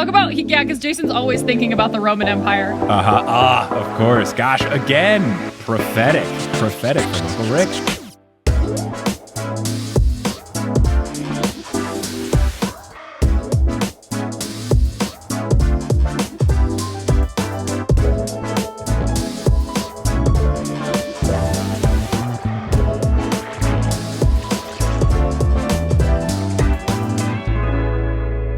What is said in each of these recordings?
talk about, because Jason's always thinking about the Roman Empire. Of course. Gosh, again, prophetic from Uncle Rick.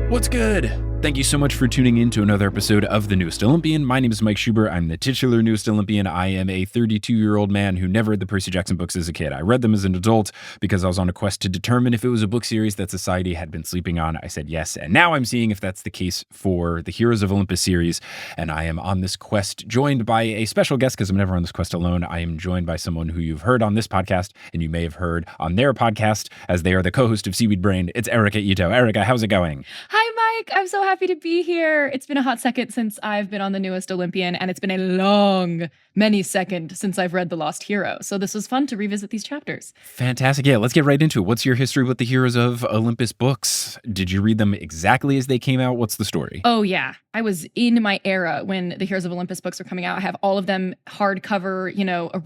What's good? Thank you so much for tuning in to another episode of The Newest Olympian. My name is Mike Schubert. I'm the titular Newest Olympian. I am a 32-year-old man who never read the Percy Jackson books as a kid. I read them as an adult because I was on a quest to determine if it was a book series that society had been sleeping on. I said yes, and now I'm seeing if that's the case for the Heroes of Olympus series, and I am on this quest joined by a special guest because I'm never on this quest alone. I am joined by someone who you've heard on this podcast, and you may have heard on their podcast, as they are the co-host of Seaweed Brain. It's Erica Ito. Erica, how's it going? Hi, Mike. I'm so happy to be here. It's been a hot second since I've been on The Newest Olympian, and it's been a long, many second since I've read The Lost Hero. So this was fun to revisit these chapters. Fantastic. Yeah, let's get right into it. What's your history with the Heroes of Olympus books? Did you read them exactly as they came out? What's the story? Oh, yeah. I was in my era when the Heroes of Olympus books were coming out. I have all of them hardcover,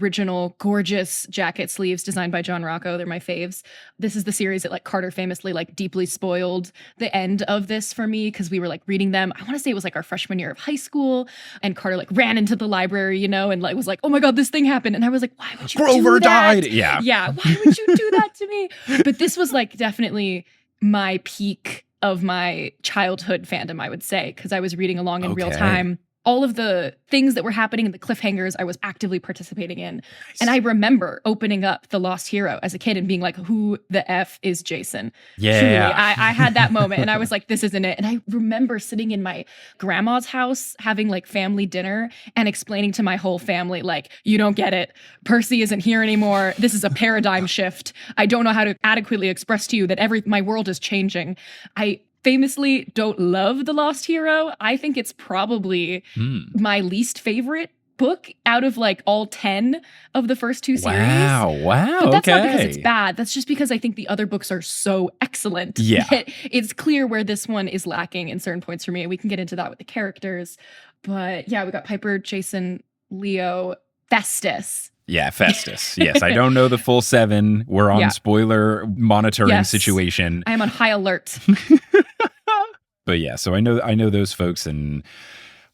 original, gorgeous jacket sleeves designed by John Rocco. They're my faves. This is the series that Carter famously deeply spoiled the end of this for me because we were reading them. I want to say it was our freshman year of high school, and Carter ran into the library, and was like, oh my God, this thing happened. And I was like, why would you Grover do that? died. Yeah. Yeah. Why would you do that to me? But this was definitely my peak of my childhood fandom, I would say, because I was reading along in real time. All of the things that were happening in the cliffhangers, I was actively participating in. Nice. And I remember opening up The Lost Hero as a kid and being like, who the F is Jason? Yeah. Truly, I had that moment and I was like, this isn't it. And I remember sitting in my grandma's house having family dinner and explaining to my whole family, you don't get it. Percy isn't here anymore. This is a paradigm shift. I don't know how to adequately express to you that my world is changing. I famously don't love The Lost Hero. I think it's probably my least favorite book out of all 10 of the first two series. Wow. But that's not because it's bad. That's just because I think the other books are so excellent. Yeah. It's clear where this one is lacking in certain points for me. We can get into that with the characters. But yeah, we got Piper, Jason, Leo, Festus. Yeah, Festus. Yes, I don't know the full 7. We're on spoiler monitoring situation. I am on high alert. But yeah, so I know those folks, and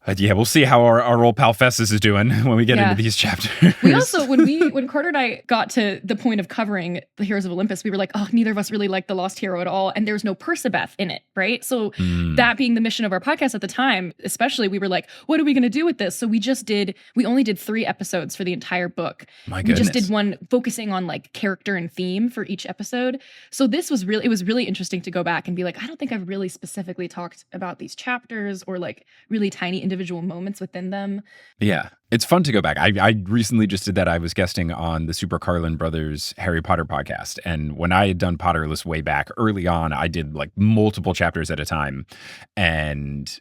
we'll see how our old pal Festus is doing when we get into these chapters. We also, when Carter and I got to the point of covering the Heroes of Olympus, we were like, oh, neither of us really liked The Lost Hero at all. And there's no Persebeth in it, right? So that being the mission of our podcast at the time, especially, we were like, what are we going to do with this? So we only did 3 episodes for the entire book. My goodness. We just did one focusing on character and theme for each episode. So it was really interesting to go back and be like, I don't think I've really specifically talked about these chapters or really tiny individual moments within them. Yeah, it's fun to go back. I recently just did that. I was guesting on the Super Carlin Brothers Harry Potter podcast. And when I had done Potterless way back early on, I did multiple chapters at a time. And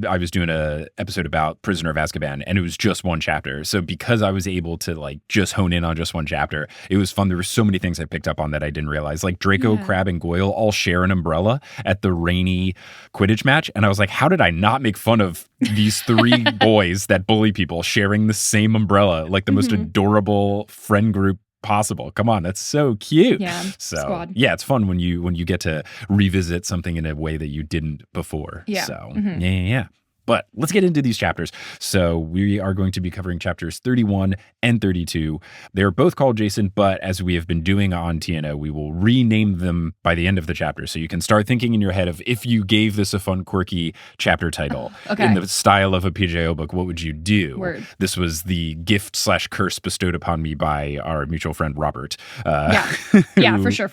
I was doing a episode about Prisoner of Azkaban, and it was just one chapter. So because I was able to just hone in on just one chapter, it was fun. There were so many things I picked up on that I didn't realize. Draco, Crabbe, and Goyle all share an umbrella at the rainy Quidditch match. And I was like, how did I not make fun of these 3 boys that bully people sharing the same umbrella, the most adorable friend group possible? Come on, that's so cute. Yeah. So squad. Yeah, it's fun when you get to revisit something in a way that you didn't before. Yeah. So yeah. But let's get into these chapters. So we are going to be covering chapters 31 and 32. They're both called Jason, but as we have been doing on TNO, we will rename them by the end of the chapter. So you can start thinking in your head of, if you gave this a fun, quirky chapter title in the style of a PJO book, what would you do? Word. This was the gift/curse bestowed upon me by our mutual friend, Robert. For sure.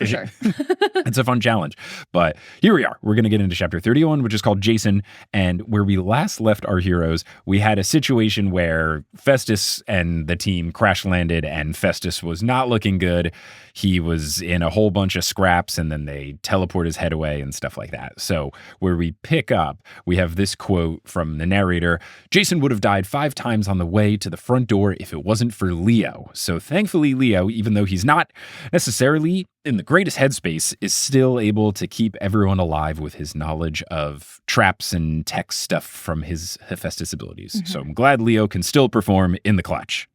It's a fun challenge. But here we are. We're going to get into chapter 31, which is called Jason. And where we last left our heroes, we had a situation where Festus and the team crash landed, and Festus was not looking good. He was in a whole bunch of scraps, and then they teleport his head away and stuff like that. So where we pick up, we have this quote from the narrator: Jason would have died 5 times on the way to the front door if it wasn't for Leo. So thankfully Leo, even though he's not necessarily in the greatest headspace, is still able to keep everyone alive with his knowledge of traps and tech stuff from his Hephaestus abilities. So I'm glad Leo can still perform in the clutch.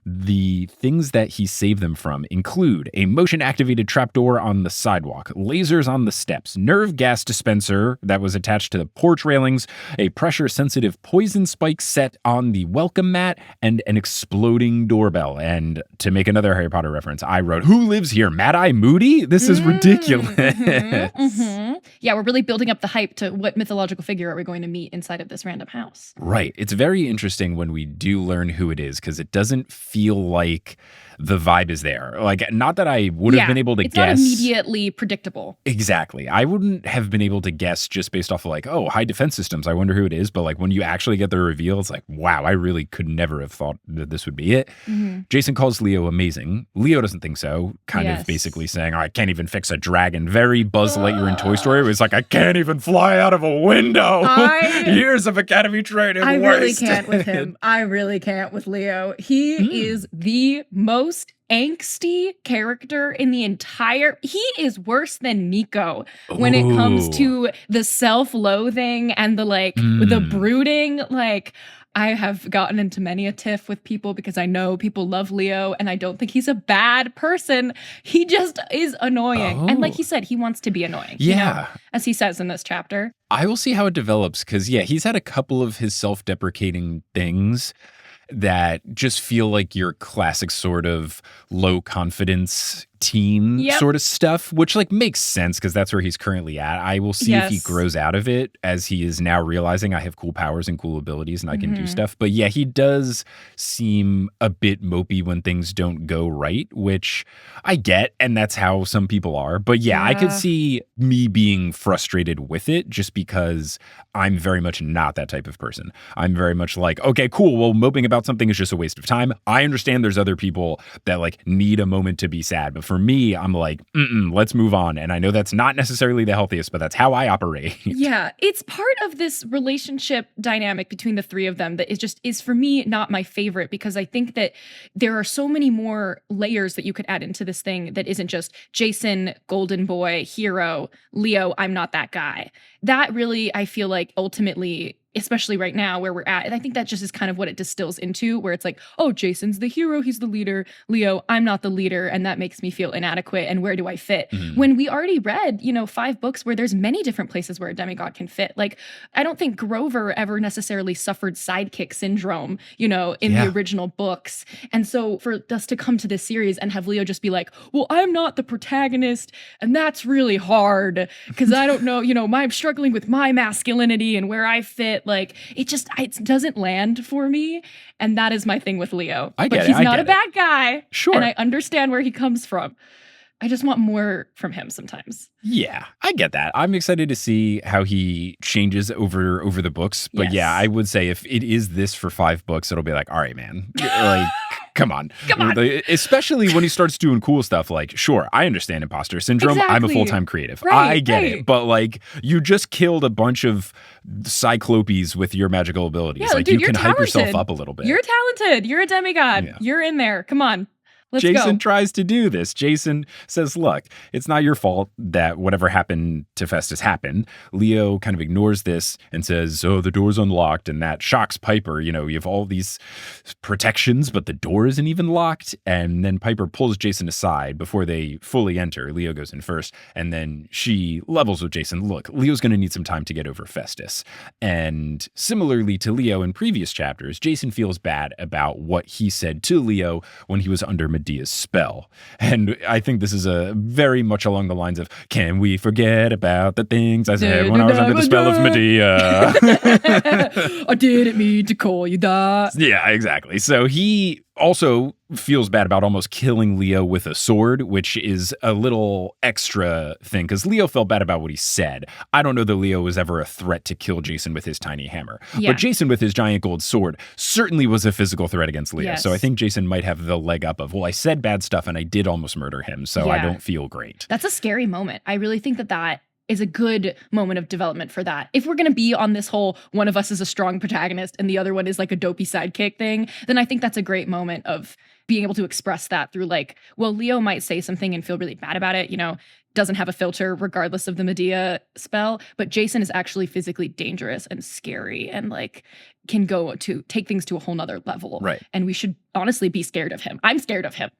The things that he saved them from include a motion-activated trapdoor on the sidewalk, lasers on the steps, nerve gas dispenser that was attached to the porch railings, a pressure-sensitive poison spike set on the welcome mat, and an exploding doorbell. And to make another Harry Potter reference, I wrote, "Who lives here? Mad-Eye Moody? This is ridiculous." Yeah, we're really building up the hype to what mythological figure are we going to meet inside of this random house. Right. It's very interesting when we do learn who it is, because it doesn't feel like the vibe is there. Like, not that I would have been able to it's guess. It's not immediately predictable. Exactly. I wouldn't have been able to guess just based off of like, oh, high defense systems, I wonder who it is. But like when you actually get the reveal, it's like, wow, I really could never have thought that this would be it. Jason calls Leo amazing. Leo doesn't think so. Kind of basically saying, oh, I can't even fix a dragon. Very Buzz Lightyear in Toy Story. It was like, I can't even fly out of a window. Years of academy training. I really can't with him. I really can't with Leo. He is the most angsty character in the entire. He is worse than Nico when it comes to the self-loathing and the the brooding. Like, I have gotten into many a tiff with people because I know people love Leo and I don't think he's a bad person. He just is annoying. And like he said, he wants to be annoying. Yeah. You know, as he says in this chapter. I will see how it develops because, he's had a couple of his self-deprecating things that just feel like your classic sort of low confidence teen sort of stuff, which like makes sense because that's where he's currently at. I will see if he grows out of it as he is now realizing I have cool powers and cool abilities and I can do stuff. But yeah, he does seem a bit mopey when things don't go right, which I get. And that's how some people are. But yeah, I could see me being frustrated with it just because I'm very much not that type of person. I'm very much like, okay, cool. Well, moping about something is just a waste of time. I understand there's other people that like need a moment to be sad. But for me, I'm like, let's move on. And I know that's not necessarily the healthiest, but that's how I operate. Yeah, it's part of this relationship dynamic between the three of them that is for me not my favorite because I think that there are so many more layers that you could add into this thing that isn't just Jason, golden boy, hero, Leo, I'm not that guy. That really, I feel like ultimately, especially right now where we're at. And I think that just is kind of what it distills into, where it's like, oh, Jason's the hero, he's the leader. Leo, I'm not the leader, and that makes me feel inadequate, and where do I fit? When we already read, 5 books where there's many different places where a demigod can fit. Like, I don't think Grover ever necessarily suffered sidekick syndrome, in the original books. And so for us to come to this series and have Leo just be like, well, I'm not the protagonist, and that's really hard, because I don't know, I'm struggling with my masculinity and where I fit. Like, it doesn't land for me. And that is my thing with Leo. But he's not a bad guy. Sure. And I understand where he comes from. I just want more from him sometimes. Yeah, I get that. I'm excited to see how he changes over the books. But yeah, I would say if it is this for 5 books, it'll be like, all right, man, like, come on. Especially when he starts doing cool stuff like, sure, I understand imposter syndrome. Exactly. I'm a full-time creative. Right, I get it. But like, you just killed a bunch of cyclopes with your magical abilities. Yeah, like, dude, you can talented. Hype yourself up a little bit. You're talented. You're a demigod. Yeah. You're in there. Come on. Let's Jason go. tries to do this. Jason says, look, it's not your fault that whatever happened to Festus happened. Leo kind of ignores this and says, oh, the door's unlocked. And that shocks Piper. You have all these protections, but the door isn't even locked. And then Piper pulls Jason aside before they fully enter. Leo goes in first. And then she levels with Jason. Look, Leo's going to need some time to get over Festus. And similarly to Leo in previous chapters, Jason feels bad about what he said to Leo when he was under Medea's spell. And I think this is a very much along the lines of, can we forget about the things I said when I was under the spell of Medea? I didn't mean to call you that. Yeah, exactly. So he also feels bad about almost killing Leo with a sword, which is a little extra thing because Leo felt bad about what he said. I don't know that Leo was ever a threat to kill Jason with his tiny hammer. Yeah. But Jason with his giant gold sword certainly was a physical threat against Leo. Yes. So I think Jason might have the leg up of, well, I said bad stuff and I did almost murder him, so I don't feel great. That's a scary moment. I really think that is a good moment of development for that. If we're going to be on this whole one of us is a strong protagonist and the other one is like a dopey sidekick thing, then I think that's a great moment of being able to express that through like, well, Leo might say something and feel really bad about it, doesn't have a filter regardless of the Medea spell, but Jason is actually physically dangerous and scary and like can go to take things to a whole nother level. Right. And we should honestly be scared of him. I'm scared of him.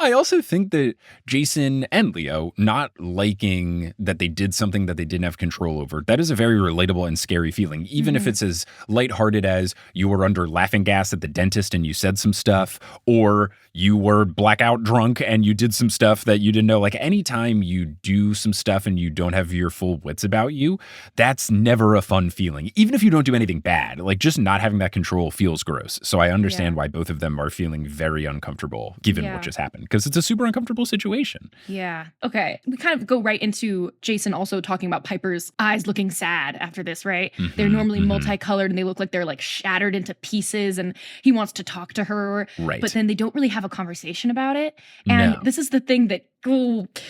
I also think that Jason and Leo not liking that they did something that they didn't have control over, that is a very relatable and scary feeling. Even if it's as lighthearted as you were under laughing gas at the dentist and you said some stuff, or you were blackout drunk and you did some stuff that you didn't know. Like anytime you do some stuff and you don't have your full wits about you, that's never a fun feeling. Even if you don't do anything bad, like just not having that control feels gross. So I understand why both of them are feeling very uncomfortable given what just happened, because it's a super uncomfortable situation. Yeah. Okay. We kind of go right into Jason also talking about Piper's eyes looking sad after this, right? They're normally multicolored and they look like they're like shattered into pieces, and he wants to talk to her. Right. But then they don't really have a conversation about it. And this is the thing that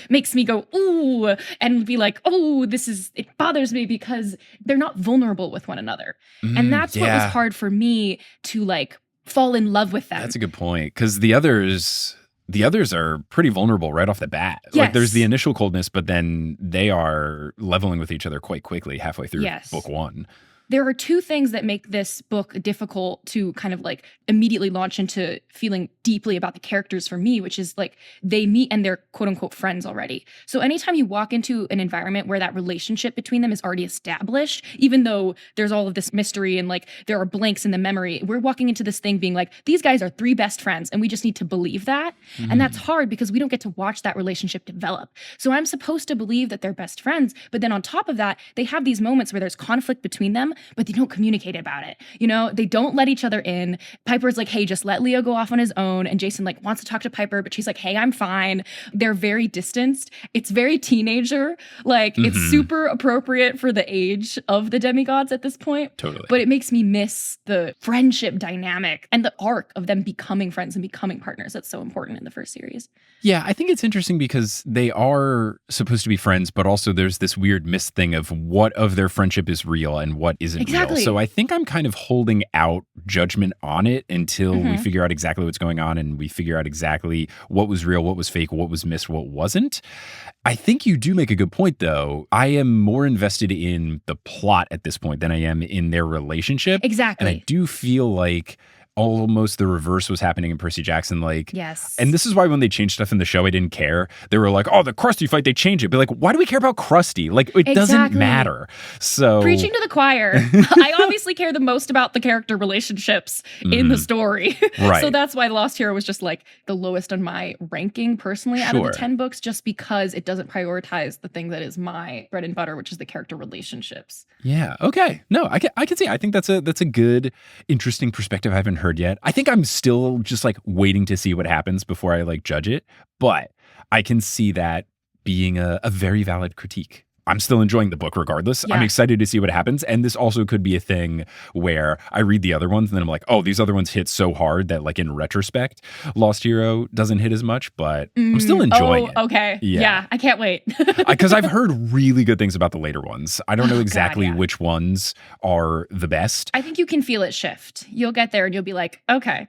makes me go, ooh, and be like, oh, it bothers me because they're not vulnerable with one another. And that's what was hard for me to like fall in love with them. That's a good point, because the others are pretty vulnerable right off the bat. Yes. Like there's the initial coldness, but then they are leveling with each other quite quickly halfway through book one. There are two things that make this book difficult to kind of like immediately launch into feeling deeply about the characters for me, which is like they meet and they're quote unquote friends already. So anytime you walk into an environment where that relationship between them is already established, even though there's all of this mystery and like there are blanks in the memory, we're walking into this thing being like, these guys are three best friends and we just need to believe that. And that's hard because we don't get to watch that relationship develop. So I'm supposed to believe that they're best friends, but then on top of that, they have these moments where there's conflict between them, but they don't communicate about it. They don't let each other in. Piper's like, hey, just let Leo go off on his own. And Jason like wants to talk to Piper, but she's like, hey, I'm fine. They're very distanced. It's very teenager. Like it's super appropriate for the age of the demigods at this point. Totally. But it makes me miss the friendship dynamic and the arc of them becoming friends and becoming partners. That's so important in the first series. Yeah, I think it's interesting because they are supposed to be friends, but also there's this weird missed thing of what of their friendship is real and what isn't real. So I think I'm kind of holding out judgment on it until we figure out exactly what's going on and we figure out exactly what was real, what was fake, what was missed, what wasn't. I think you do make a good point, though. I am more invested in the plot at this point than I am in their relationship. Exactly. And I do feel like almost the reverse was happening in Percy Jackson. Like, yes. And this is why when they changed stuff in the show, I didn't care. They were like, oh, the Krusty fight, they changed it. But like, why do we care about Krusty? Like, it doesn't matter. So preaching to the choir. I obviously care the most about the character relationships in the story. Right. So that's why Lost Hero was just like the lowest on my ranking personally out of the 10 books, just because it doesn't prioritize the thing that is my bread and butter, which is the character relationships. Yeah. Okay. No, I can see. I think that's a good, interesting perspective I haven't heard yet. I think I'm still just like waiting to see what happens before I like judge it, but I can see that being a very valid critique. I'm still enjoying the book regardless. Yeah. I'm excited to see what happens. And this also could be a thing where I read the other ones and then I'm like, oh, these other ones hit so hard that like in retrospect, Lost Hero doesn't hit as much, but I'm still enjoying it. Okay. Yeah. I can't wait. Because I've heard really good things about the later ones. I don't know exactly which ones are the best. I think you can feel it shift. You'll get there and you'll be like, okay.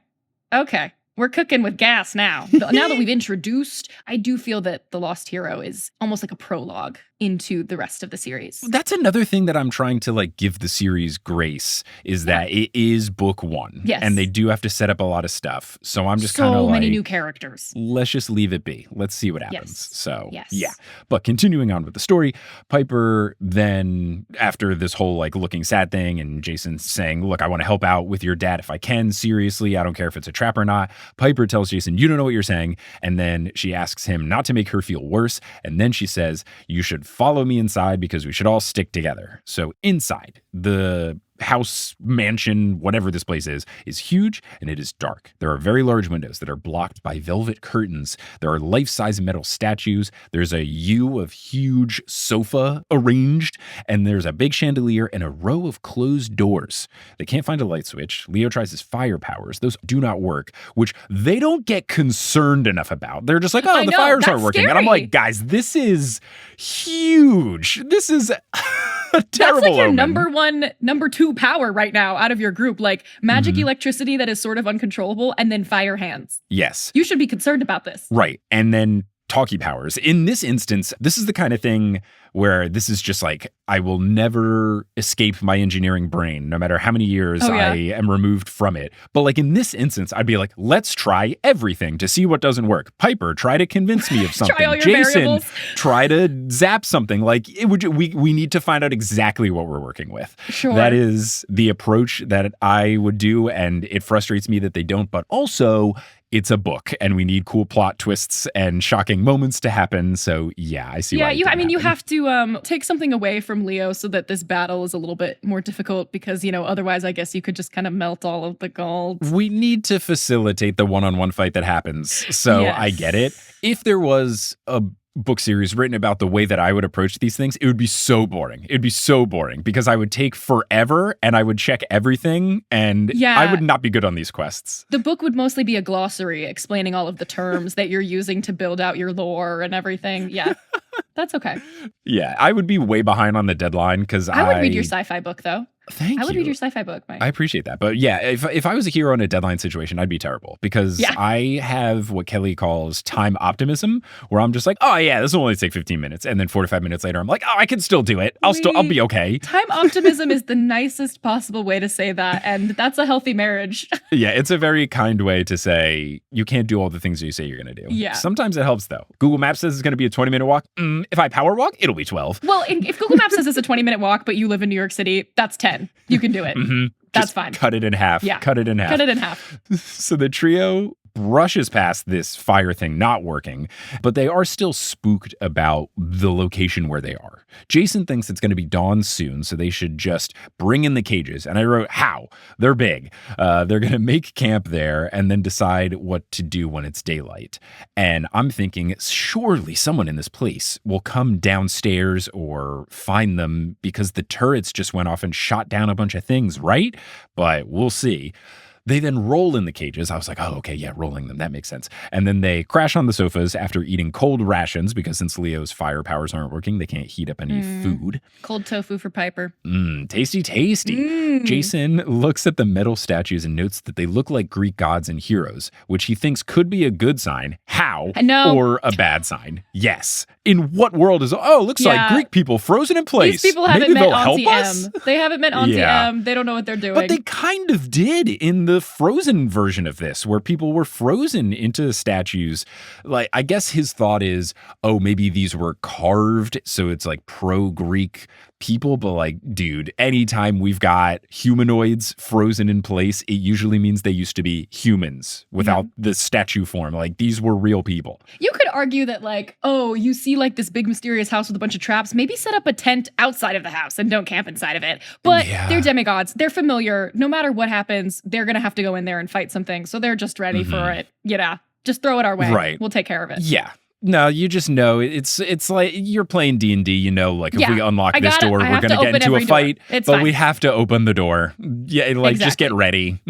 We're cooking with gas now. Now that we've introduced, I do feel that The Lost Hero is almost like a prologue into the rest of the series. That's another thing that I'm trying to like give the series grace is that it is book one. Yes. And they do have to set up a lot of stuff. So I'm just kind of like, so many new characters. Let's just leave it be. Let's see what happens. So yeah. But continuing on with the story, Piper then, after this whole like looking sad thing and Jason saying, look, I want to help out with your dad if I can, seriously. I don't care if it's a trap or not. Piper tells Jason, you don't know what you're saying. And then she asks him not to make her feel worse. And then she says, you should follow me inside because we should all stick together. So inside, the house, mansion, whatever this place is huge, and it is dark. There are very large windows that are blocked by velvet curtains. There are life-size metal statues. There's a U of huge sofa arranged, and there's a big chandelier and a row of closed doors. They can't find a light switch. Leo tries his fire powers. Those do not work, which they don't get concerned enough about. They're just like, oh, the fires aren't working. Scary. And I'm like, guys, this is huge. This is a terrible That's like your omen. number two power right now out of your group. Like magic electricity that is sort of uncontrollable, and then fire hands. Yes. You should be concerned about this. Right. And then talkie powers. In this instance, this is the kind of thing where this is just like, I will never escape my engineering brain, no matter how many years I am removed from it. But like in this instance, I'd be like, let's try everything to see what doesn't work. Piper, try to convince me of something. Try all your Jason, variables. try to zap something. Like we need to find out exactly what we're working with. Sure. That is the approach that I would do, and it frustrates me that they don't. But also, it's a book, and we need cool plot twists and shocking moments to happen. So yeah, I see. Yeah, why you have to take something away from Leo so that this battle is a little bit more difficult, because otherwise I guess you could just kind of melt all of the gold. We need to facilitate the one-on-one fight that happens. So Yes. I get it. If there was a book series written about the way that I would approach these things, it would be so boring. It'd be so boring because I would take forever and I would check everything, and I would not be good on these quests. The book would mostly be a glossary explaining all of the terms that you're using to build out your lore and everything. Yeah, that's okay. Yeah, I would be way behind on the deadline because I would read your sci-fi book, though. Thank you. I would read your sci-fi book, Mike. I appreciate that. But yeah, if I was a hero in a deadline situation, I'd be terrible because I have what Kelly calls time optimism, where I'm just like, oh yeah, this will only take 15 minutes. And then 45 minutes later, I'm like, oh, I can still do it. I'll be okay. Time optimism is the nicest possible way to say that. And that's a healthy marriage. Yeah, it's a very kind way to say you can't do all the things you say you're going to do. Yeah. Sometimes it helps though. Google Maps says it's going to be a 20-minute walk. If I power walk, it'll be 12. Well, if Google Maps says it's a 20-minute walk, but you live in New York City, that's 10. You can do it. That's Just fine. Cut it in half. Yeah. Cut it in half. Cut it in half. So the trio brushes past this fire thing not working, but they are still spooked about the location where they are. Jason thinks it's going to be dawn soon, so they should just bring in the cages. And I wrote, how? They're big. They're going to make camp there and then decide what to do when it's daylight. And I'm thinking, surely someone in this place will come downstairs or find them because the turrets just went off and shot down a bunch of things, right? But we'll see. They then roll in the cages. I was like, oh, okay, yeah, rolling them. That makes sense. And then they crash on the sofas after eating cold rations because since Leo's fire powers aren't working, they can't heat up any food. Cold tofu for Piper. Tasty, tasty. Jason looks at the metal statues and notes that they look like Greek gods and heroes, which he thinks could be a good sign. How? No. Or a bad sign. Yes. In what world is, looks like Greek people frozen in place. These people haven't Maybe met they'll help Auntie us? M. They haven't met Auntie M. They don't know what they're doing. But they kind of did in the Frozen version of this, where people were frozen into statues. Like, I guess his thought is, maybe these were carved, so it's like pro-Greek people. But like, dude, anytime we've got humanoids frozen in place, it usually means they used to be humans without the statue form. Like, these were real people. You could argue that, like, you see like this big mysterious house with a bunch of traps. Maybe set up a tent outside of the house and don't camp inside of it. But they're demigods. They're familiar. No matter what happens, they're going to have to go in there and fight something. So they're just ready for it. Just throw it our way. Right. We'll take care of it. Yeah. No, you just know it's like you're playing D&D, like if we unlock this door, we're going to get into a fight, but fine. we have to open the door. Yeah, just get ready.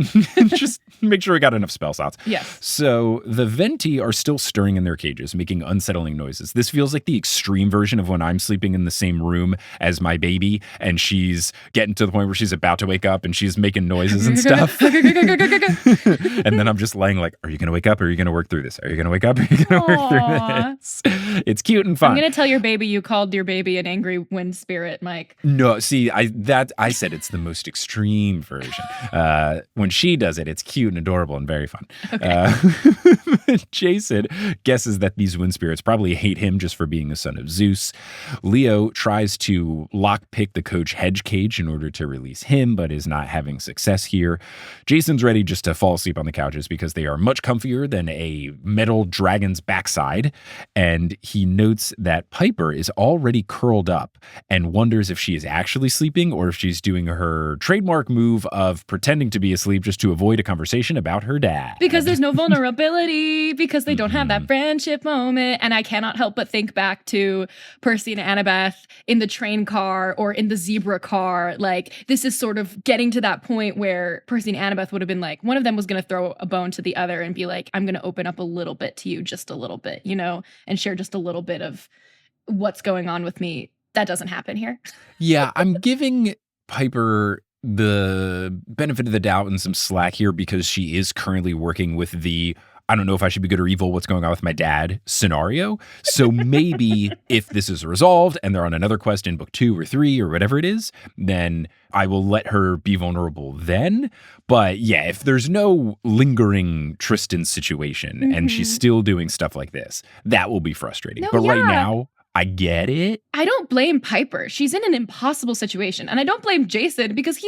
Just make sure we got enough spell slots. Yes. So the Venti are still stirring in their cages, making unsettling noises. This feels like the extreme version of when I'm sleeping in the same room as my baby and she's getting to the point where she's about to wake up and she's making noises and stuff. And then I'm just laying like, are you going to wake up? Or are you going to work through this? Are you going to wake up? Or are you going to work through this? It's cute and fun. I'm going to tell your baby you called your baby an angry wind spirit, Mike. No, see, I said it's the most extreme version. When she does it, it's cute and adorable and very fun. Okay. Jason guesses that these wind spirits probably hate him just for being the son of Zeus. Leo tries to lockpick the coach hedge cage in order to release him, but is not having success here. Jason's ready just to fall asleep on the couches because they are much comfier than a metal dragon's backside. And he notes that Piper is already curled up and wonders if she is actually sleeping or if she's doing her trademark move of pretending to be asleep just to avoid a conversation about her dad. Because there's no vulnerability, because they don't have that friendship moment. And I cannot help but think back to Percy and Annabeth in the train car or in the zebra car. Like, this is sort of getting to that point where Percy and Annabeth would have been like, one of them was going to throw a bone to the other and be like, I'm going to open up a little bit to you, just a little bit, you know, and share just a little bit of what's going on with me. That doesn't happen here. Yeah, I'm giving Piper the benefit of the doubt and some slack here because she is currently working with the I don't know if I should be good or evil, what's going on with my dad scenario. So maybe if this is resolved and they're on another quest in book 2 or 3 or whatever it is, then I will let her be vulnerable then. But yeah, if there's no lingering Tristan situation and she's still doing stuff like this, that will be frustrating. No, but yeah. right now, I get it. I don't blame Piper. She's in an impossible situation. And I don't blame Jason because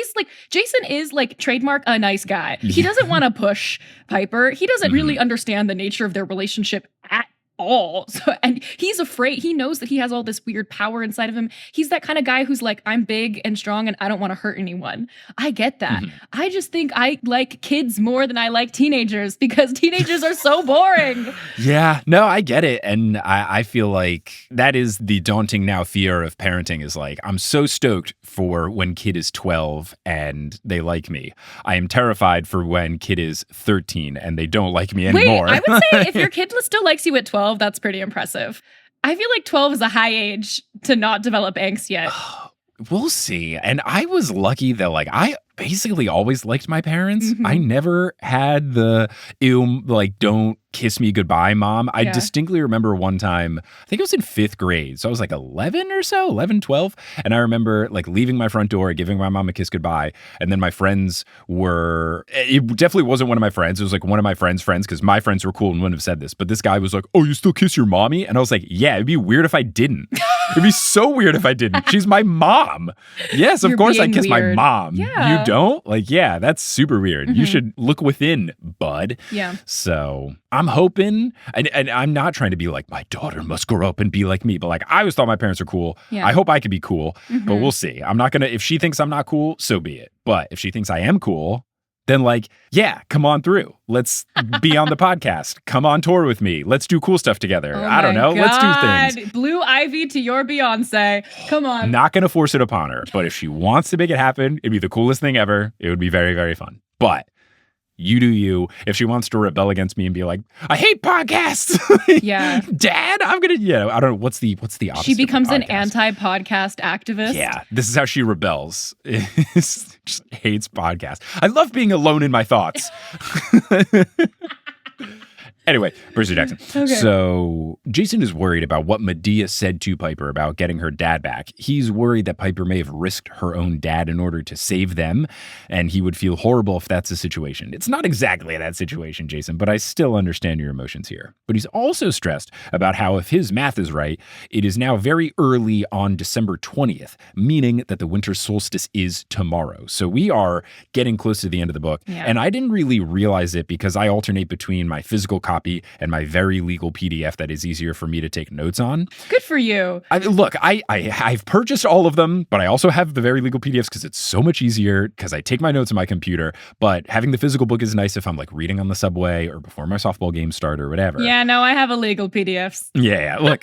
Jason is like trademark a nice guy. He doesn't want to push Piper. He doesn't really understand the nature of their relationship at all. So, and he's afraid. He knows that he has all this weird power inside of him. He's that kind of guy who's like, I'm big and strong and I don't want to hurt anyone. I get that. I just think I like kids more than I like teenagers because teenagers are so boring. Yeah, no, I get it. And I feel like that is the daunting now fear of parenting is like, I'm so stoked for when kid is 12 and they like me. I am terrified for when kid is 13 and they don't like me anymore. Wait, I would say if your kid still likes you at 12, that's pretty impressive. I feel like 12 is a high age to not develop angst yet. We'll see. And I was lucky that like I basically always liked my parents. I never had the ew, like, don't kiss me goodbye, mom. I distinctly remember one time, I think it was in 5th grade. So I was like 11 or so, 11, 12. And I remember like leaving my front door, giving my mom a kiss goodbye. And then my friends it definitely wasn't one of my friends. It was like one of my friends' friends because my friends were cool and wouldn't have said this. But this guy was like, oh, you still kiss your mommy? And I was like, yeah, it'd be weird if I didn't. It'd be so weird if I didn't. She's my mom. Yes, of course I kiss my mom. Yeah. You don't? Like, yeah, that's super weird. You should look within, bud. Yeah. So I'm hoping, and I'm not trying to be like, my daughter must grow up and be like me, but like, I always thought my parents were cool. Yeah. I hope I could be cool, but we'll see. I'm not going to, if she thinks I'm not cool, so be it. But if she thinks I am cool, then like, yeah, come on through. Let's be on the podcast. Come on tour with me. Let's do cool stuff together. Oh I don't know. God. Let's do things. Blue Ivy to your Beyonce. Come on. Not going to force it upon her, but if she wants to make it happen, it'd be the coolest thing ever. It would be very, very fun. But you do you. If she wants to rebel against me and be like, I hate podcasts. Yeah. Dad, I'm going to, I don't know. What's the opposite? She becomes of a an podcast? Anti-podcast activist. Yeah. This is how she rebels. Just hates podcasts. I love being alone in my thoughts. Anyway, Percy Jackson. Okay. So Jason is worried about what Medea said to Piper about getting her dad back. He's worried that Piper may have risked her own dad in order to save them, and he would feel horrible if that's the situation. It's not exactly that situation, Jason, but I still understand your emotions here. But he's also stressed about how, if his math is right, it is now very early on December 20th, meaning that the winter solstice is tomorrow. So we are getting close to the end of the book, and I didn't really realize it because I alternate between my physical copy and my very legal PDF that is easier for me to take notes on. Good for you. I've purchased all of them, but I also have the very legal PDFs because it's so much easier because I take my notes on my computer. But having the physical book is nice if I'm like reading on the subway or before my softball games start or whatever. Yeah, no, I have illegal PDFs. Yeah, look,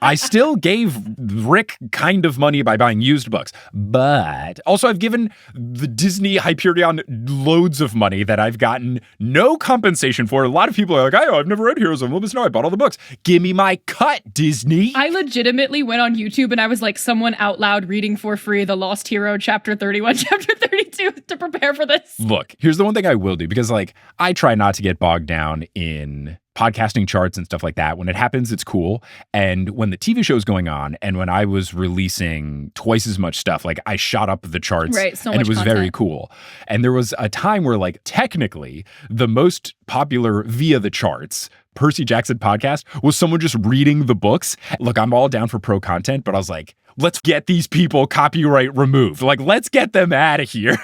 I still gave Rick kind of money by buying used books, but also I've given the Disney Hyperion loads of money that I've gotten no compensation for. A lot of people are like, I've never read Heroes of Olympus. No, I bought all the books. Give me my cut, Disney. I legitimately went on YouTube and I was like someone out loud reading for free The Lost Hero, chapter 31, chapter 32 to prepare for this. Look, here's the one thing I will do because like I try not to get bogged down in podcasting charts and stuff like that. When it happens, it's cool. And when the TV show's going on and when I was releasing twice as much stuff, like I shot up the charts and it was very cool. And there was a time where like technically the most popular via the charts Percy Jackson podcast was someone just reading the books. Look, I'm all down for pro content, but I was like, let's get these people copyright removed. Like, let's get them out of here.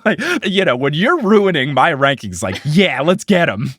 Like, when you're ruining my rankings, like, yeah, let's get them.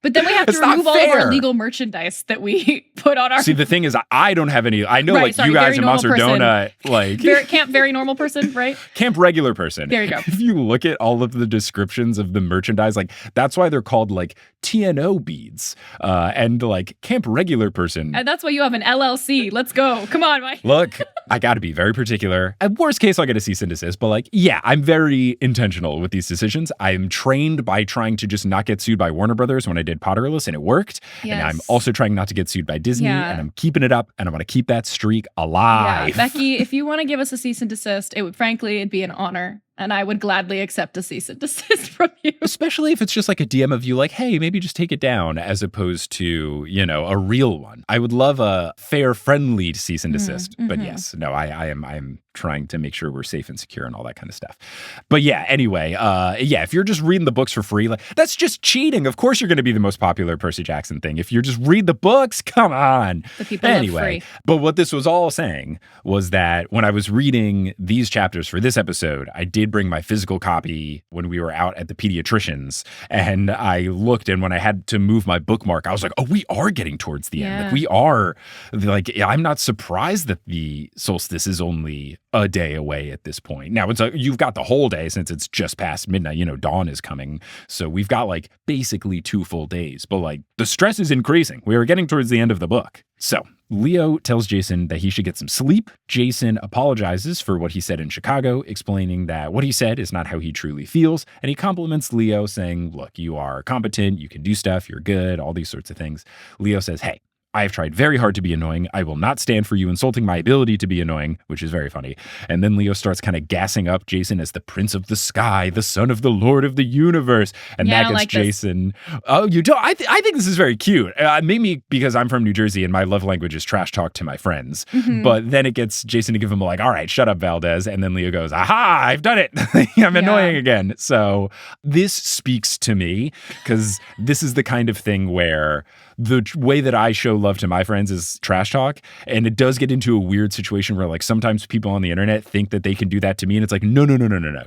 But then we have to It's not remove all of our fair. illegal merchandise that we put on our. See, the thing is, I don't have any. I know, Right, like sorry, you guys very in normal Monster person. Donut, like Camp very normal person, right? camp regular person. There you go. If you look at all of the descriptions of the merchandise, like that's why they're called like TNO beads, and like camp regular person. And that's why you have an LLC. Let's go. Come on, Mike. Look, I got to be very particular. At worst case, I'll get a cease and desist. But like, yeah, I'm very intentional with these decisions. I'm trained by trying to just not get sued by Warner Brothers when I did Potterless, and it worked. Yes. And I'm also trying not to get sued by Disney, Yeah. and I'm keeping it up, and I'm going to keep that streak alive. Yeah, Becky, if you want to give us a cease and desist, it would frankly it'd be an honor. And I would gladly accept a cease and desist from you. Especially if it's just like a DM of you like, hey, maybe just take it down, as opposed to, you know, a real one. I would love a fair, friendly cease and desist. But yes, no, I am trying to make sure we're safe and secure and all that kind of stuff. But yeah, anyway, yeah, if you're just reading the books for free, like that's just cheating. Of course you're going to be the most popular Percy Jackson thing. If you're just read the books, come on. The people love free. But what this was all saying was that when I was reading these chapters for this episode, I did bring my physical copy when we were out at the pediatrician's, and I looked, and when I had to move my bookmark, I was like, oh, we are getting towards the end. Like we are, like, I'm not surprised that the solstice is only a day away at this point. Now, you've got the whole day since it's just past midnight, you know, dawn is coming. So we've got like basically 2 full days, but like the stress is increasing. We are getting towards the end of the book. So Leo tells Jason that he should get some sleep. Jason apologizes for what he said in Chicago, explaining that what he said is not how he truly feels. And he compliments Leo, saying, look, you are competent, you can do stuff, you're good, all these sorts of things. Leo says, hey, I have tried very hard to be annoying. I will not stand for you insulting my ability to be annoying, which is very funny. And then Leo starts kind of gassing up Jason as the Prince of the Sky, the son of the Lord of the universe. And that gets like Jason. Oh, you don't? I think this is very cute. Maybe because I'm from New Jersey and my love language is trash talk to my friends. But then it gets Jason to give him like, all right, shut up, Valdez. And then Leo goes, aha, I've done it. I'm annoying again. So this speaks to me because this is the kind of thing where the way that I show love to my friends is trash talk. And it does get into a weird situation where like sometimes people on the internet think that they can do that to me. And it's like, no.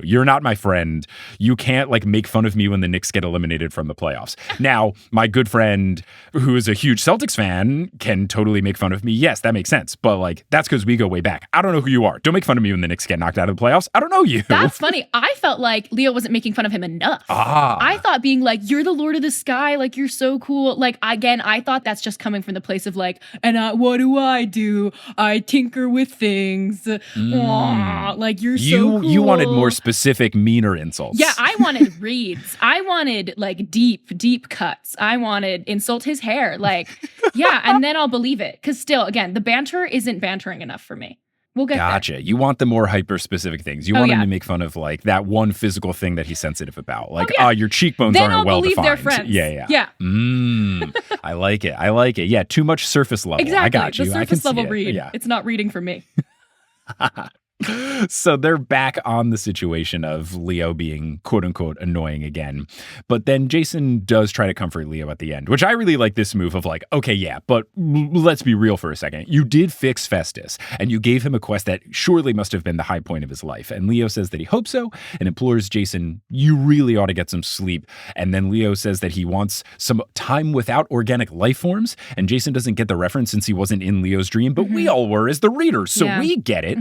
You're not my friend. You can't like make fun of me when the Knicks get eliminated from the playoffs. Now, my good friend who is a huge Celtics fan can totally make fun of me. Yes, that makes sense. But like, that's because we go way back. I don't know who you are. Don't make fun of me when the Knicks get knocked out of the playoffs. I don't know you. That's funny. I felt like Leo wasn't making fun of him enough. I thought being like, you're the Lord of the Sky. Like, you're so cool. Like, again, I thought that's just coming from the place of like, and what do? I tinker with things. Like, you're so cool. You wanted more specific, meaner insults. Yeah, I wanted reads. I wanted like deep cuts. I wanted insult his hair. Like, yeah, and then I'll believe it. Because still, again, the banter isn't bantering enough for me. We'll get Gotcha. there. You want the more hyper-specific things. You want him to make fun of like that one physical thing that he's sensitive about. Like, your cheekbones then aren't well defined. Then I'll believe they're friends. Yeah. I like it. Yeah, too much surface level. Exactly. I got you. The surface level read. Yeah. It's not reading for me. So they're back on the situation of Leo being quote unquote annoying again. But then Jason does try to comfort Leo at the end, which I really like this move of like, okay, yeah, but let's be real for a second. You did fix Festus and you gave him a quest that surely must have been the high point of his life. And Leo says that he hopes so and implores Jason, you really ought to get some sleep. And then Leo says that he wants some time without organic life forms. And Jason doesn't get the reference since he wasn't in Leo's dream, but we all were as the readers. So we get it.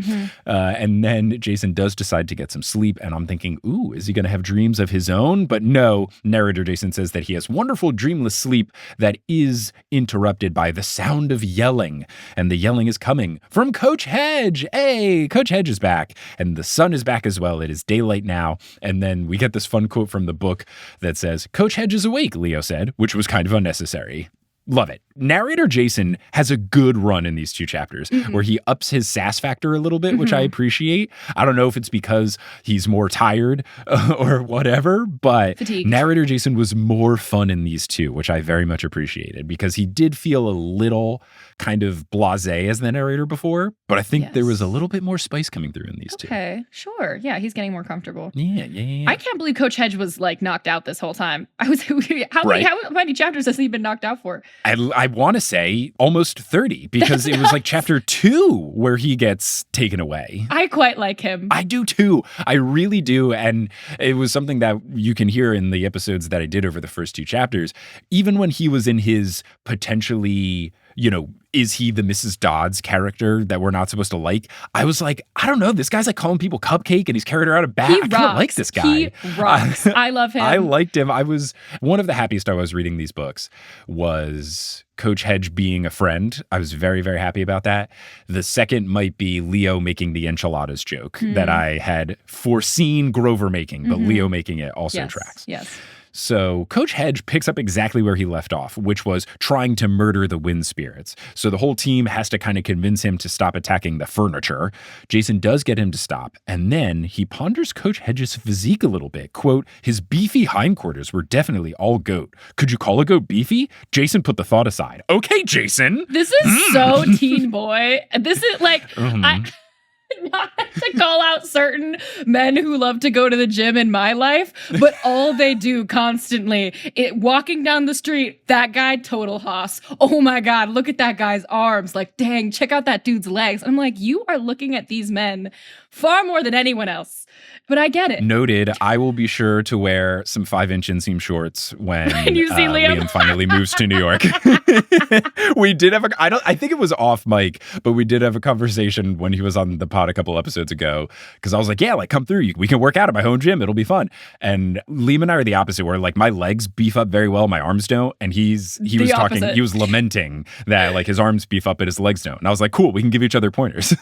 And then Jason does decide to get some sleep. And I'm thinking, ooh, is he going to have dreams of his own? But no, narrator Jason says that he has wonderful dreamless sleep that is interrupted by the sound of yelling. And the yelling is coming from Coach Hedge. Hey, Coach Hedge is back. And the sun is back as well. It is daylight now. And then we get this fun quote from the book that says, Coach Hedge is awake, Leo said, which was kind of unnecessary. Love it. Narrator Jason has a good run in these 2 chapters where he ups his sass factor a little bit, which I appreciate. I don't know if it's because he's more tired or whatever, but Fatigued. Narrator Jason was more fun in these 2, which I very much appreciated because he did feel a little kind of blasé as the narrator before, but I think there was a Yes. little bit more spice coming through in these two. Okay, sure. Yeah, he's getting more comfortable. Yeah. I can't believe Coach Hedge was like knocked out this whole time. How Right. many chapters has he been knocked out for? I want to say almost 30 because it was like chapter 2 where he gets taken away. I quite like him. I do too. I really do. And it was something that you can hear in the episodes that I did over the first 2 chapters. Even when he was in his potentially, is he the Mrs. Dodds character that we're not supposed to like? I was like, I don't know. This guy's like calling people cupcake and he's carried her out of bat. He I kind of rocks. like this guy. He rocks. I love him. I liked him. I was one of the happiest I was reading these books was Coach Hedge being a friend. I was very, very happy about that. The second might be Leo making the enchiladas joke that I had foreseen Grover making, but Leo making it also tracks. Yes. So Coach Hedge picks up exactly where he left off, which was trying to murder the wind spirits. So the whole team has to kind of convince him to stop attacking the furniture. Jason does get him to stop, and then he ponders Coach Hedge's physique a little bit. Quote, his beefy hindquarters were definitely all goat. Could you call a goat beefy? Jason put the thought aside. Okay, Jason. This is so teen boy. This is like, not to call out certain men who love to go to the gym in my life, but all they do constantly, walking down the street, that guy total hoss. Oh my God, look at that guy's arms. Like, dang, check out that dude's legs. I'm like, you are looking at these men far more than anyone else. But I get it. Noted. I will be sure to wear some 5-inch inseam shorts when you see Liam finally moves to New York. We did have I think it was off mic, but we did have a conversation when he was on the pod a couple episodes ago. Because I was like, yeah, like come through. We can work out at my home gym. It'll be fun. And Liam and I are the opposite, where like my legs beef up very well, my arms don't. And he was talking, he was lamenting that like his arms beef up, but his legs don't. And I was like, cool, we can give each other pointers.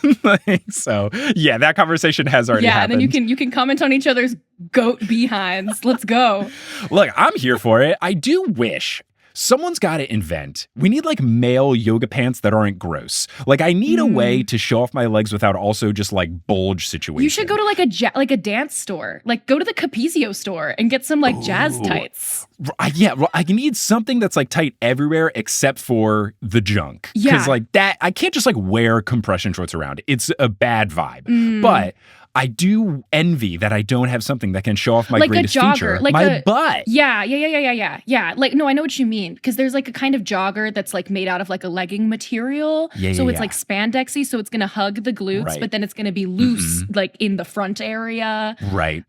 So yeah, that conversation has already happened. And then you can comment on each other's goat behinds. Let's go. Look, I'm here for it. I do wish someone's got to invent. We need like male yoga pants that aren't gross. Like I need a way to show off my legs without also just like bulge situation. You should go to like a dance store. Like go to the Capizio store and get some like jazz tights. Yeah, well, I need something that's like tight everywhere except for the junk. Because like that, I can't just like wear compression shorts around. It's a bad vibe. But I do envy that I don't have something that can show off my like greatest a jogger, feature, like my butt. Yeah. Like, no, I know what you mean. Because there's like a kind of jogger that's like made out of like a legging material. So it's like spandexy. So it's going to hug the glutes, but then it's going to be loose, like in the front area. Right.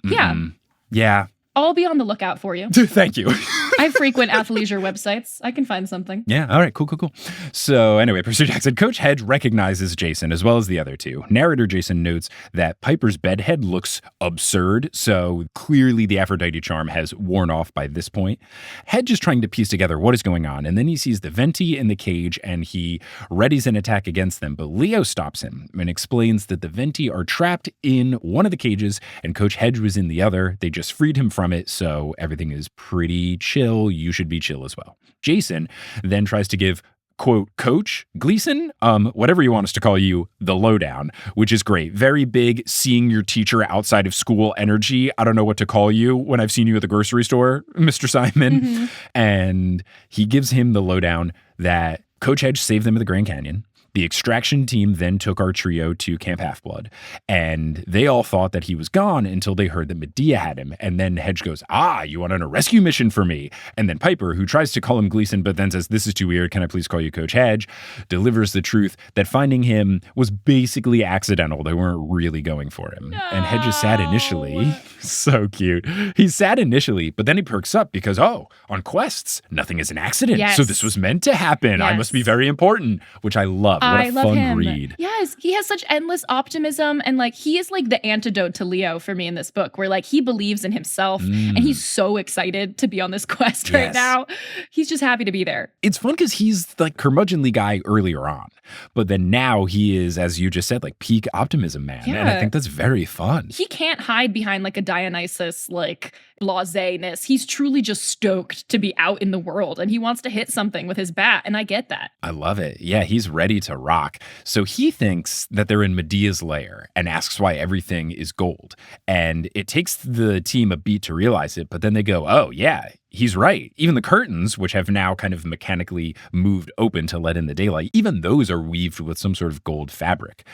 Yeah. I'll be on the lookout for you. Thank you. I frequent athleisure websites. I can find something. Yeah. All right. Cool. So anyway, Percy Jackson, Coach Hedge recognizes Jason as well as the other two. Narrator Jason notes that Piper's bedhead looks absurd. So clearly the Aphrodite charm has worn off by this point. Hedge is trying to piece together what is going on. And then he sees the Venti in the cage and he readies an attack against them. But Leo stops him and explains that the Venti are trapped in one of the cages and Coach Hedge was in the other. They just freed him from it. So everything is pretty chill. You should be chill as well. Jason then tries to give, quote, Coach Gleason, whatever you want us to call you, the lowdown, which is great. Very big seeing your teacher outside of school energy. I don't know what to call you when I've seen you at the grocery store, Mr. Simon. And he gives him the lowdown that Coach Hedge saved them at the Grand Canyon. The extraction team then took our trio to Camp Half-Blood, and they all thought that he was gone until they heard that Medea had him. And then Hedge goes, you went on a rescue mission for me. And then Piper, who tries to call him Gleason, but then says, this is too weird. Can I please call you Coach Hedge? Delivers the truth that finding him was basically accidental. They weren't really going for him. No. And Hedge is sad initially. So cute. He's sad initially, but then he perks up because, on quests, nothing is an accident. Yes. So this was meant to happen. I must be very important, which I love. What a fun read. Yes, he has such endless optimism and like he is like the antidote to Leo for me in this book where like he believes in himself and he's so excited to be on this quest right now. He's just happy to be there. It's fun because he's like curmudgeonly guy earlier on, but then now he is, as you just said, like peak optimism man. And I think that's very fun. He can't hide behind like a Dionysus like blasé-ness. He's truly just stoked to be out in the world and he wants to hit something with his bat. And I get that. I love it. Yeah, he's ready to rock. So he thinks that they're in Medea's lair and asks why everything is gold. And it takes the team a beat to realize it, but then they go, oh yeah, he's right. Even the curtains, which have now kind of mechanically moved open to let in the daylight, even those are weaved with some sort of gold fabric.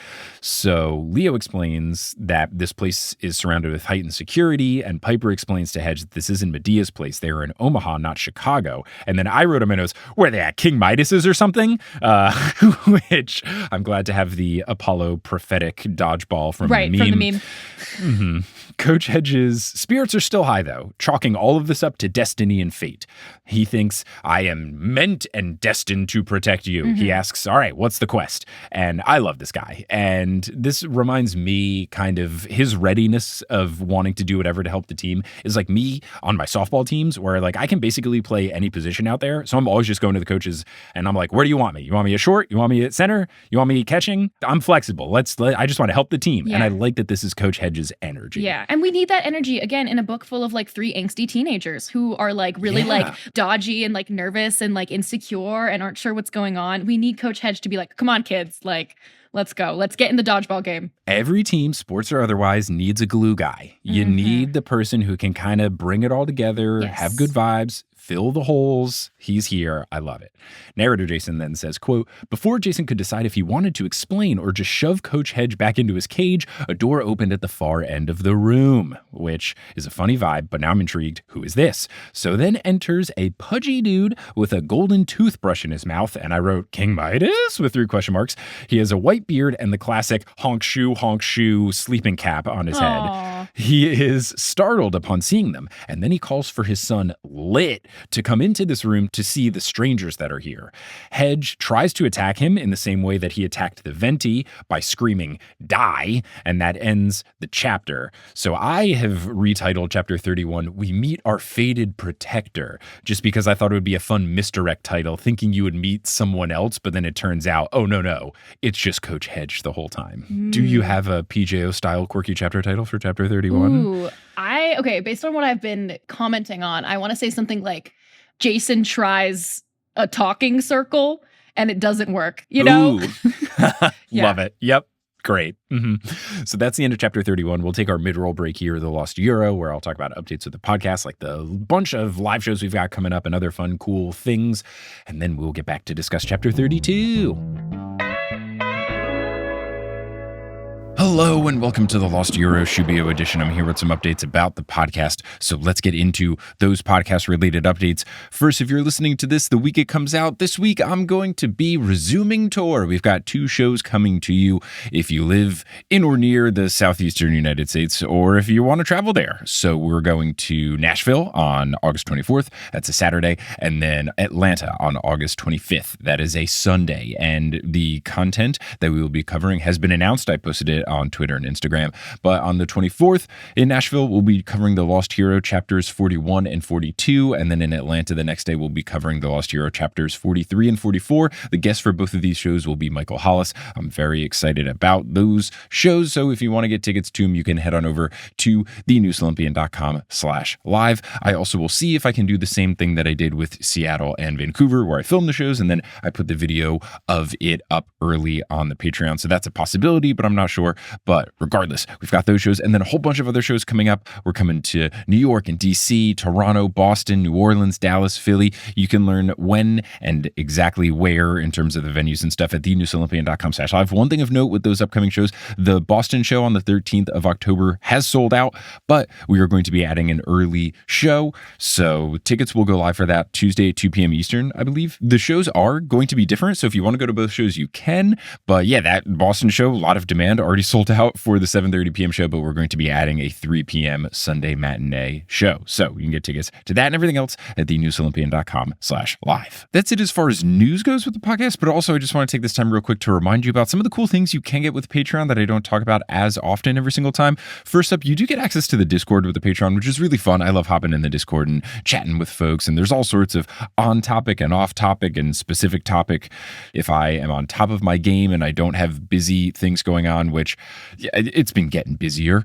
So Leo explains that this place is surrounded with heightened security, and Piper explains to Hedge that this isn't Medea's place. They are in Omaha, not Chicago. And then I wrote on my notes, where they at, King Midas's or something? Which I'm glad to have the Apollo prophetic dodgeball from the meme. From the meme. Mm-hmm. Coach Hedges' spirits are still high, though, chalking all of this up to destiny and fate. He thinks, I am meant and destined to protect you. Mm-hmm. He asks, all right, what's the quest? And I love this guy. And this reminds me kind of his readiness of wanting to do whatever to help the team is like me on my softball teams, where like I can basically play any position out there. So I'm always just going to the coaches and I'm like, where do you want me? You want me at short? You want me at center? You want me catching? I'm flexible. I just want to help the team. Yeah. And I like that this is Coach Hedges' energy. Yeah. And we need that energy again in a book full of like 3 angsty teenagers who are like really like dodgy and like nervous and like insecure and aren't sure what's going on. We need Coach Hedge to be like, come on, kids, like, let's go. Let's get in the dodgeball game. Every team, sports or otherwise, needs a glue guy. You need the person who can kind of bring it all together, have good vibes, fill the holes. He's here. I love it. Narrator Jason then says, quote, before Jason could decide if he wanted to explain or just shove Coach Hedge back into his cage, a door opened at the far end of the room, which is a funny vibe, but now I'm intrigued. Who is this? So then enters a pudgy dude with a golden toothbrush in his mouth, and I wrote, King Midas? With 3 question marks. He has a white beard and the classic honk-shoo sleeping cap on his head. He is startled upon seeing them, and then he calls for his son, Lit, to come into this room to see the strangers that are here. Hedge tries to attack him in the same way that he attacked the Venti by screaming, die, and that ends the chapter. So I have retitled chapter 31, We Meet Our Fated Protector, just because I thought it would be a fun misdirect title, thinking you would meet someone else, but then it turns out, oh, no, it's just Coach Hedge the whole time. Do you have a PJO-style quirky chapter title for chapter 31? Ooh, based on what I've been commenting on, I want to say something like Jason tries a talking circle and it doesn't work, you know? Love it. Yep. Great. So that's the end of chapter 31. We'll take our mid-roll break here, The Lost Euro, where I'll talk about updates of the podcast, like the bunch of live shows we've got coming up and other fun, cool things. And then we'll get back to discuss chapter 32. Hello and welcome to the Lost Euro Shubio edition. I'm here with some updates about the podcast, so let's get into those podcast-related updates. First, if you're listening to this the week it comes out, this week I'm going to be resuming tour. We've got 2 shows coming to you if you live in or near the southeastern United States, or if you want to travel there. So we're going to Nashville on August 24th. That's a Saturday. And then Atlanta on August 25th. That is a Sunday. And the content that we will be covering has been announced. I posted it on Twitter and Instagram. But on the 24th in Nashville, we'll be covering The Lost Hero chapters 41 and 42. And then in Atlanta the next day, we'll be covering The Lost Hero chapters 43 and 44. The guest for both of these shows will be Michael Hollis. I'm very excited about those shows. So if you want to get tickets to them, you can head on over to thenewsolympian.com/live. I also will see if I can do the same thing that I did with Seattle and Vancouver, where I filmed the shows and then I put the video of it up early on the Patreon. So that's a possibility, but I'm not sure. But regardless, we've got those shows and then a whole bunch of other shows coming up. We're coming to New York and DC, Toronto, Boston, New Orleans, Dallas, Philly. You can learn when and exactly where in terms of the venues and stuff at thenewsolympian.com/live. One thing of note with those upcoming shows, the Boston show on the 13th of October has sold out, but we are going to be adding an early show. So tickets will go live for that Tuesday at 2 p.m. Eastern, I believe. The shows are going to be different. So if you want to go to both shows, you can. But yeah, that Boston show, a lot of demand, already sold out for the 7:30 p.m. show, but we're going to be adding a 3 p.m. Sunday matinee show. So you can get tickets to that and everything else at thenewsolympian.com/live. That's it as far as news goes with the podcast, but also I just want to take this time real quick to remind you about some of the cool things you can get with Patreon that I don't talk about as often every single time. First up, you do get access to the Discord with the Patreon, which is really fun. I love hopping in the Discord and chatting with folks, and there's all sorts of on-topic and off-topic and specific topic. If I am on top of my game and I don't have busy things going on, which it's been getting busier,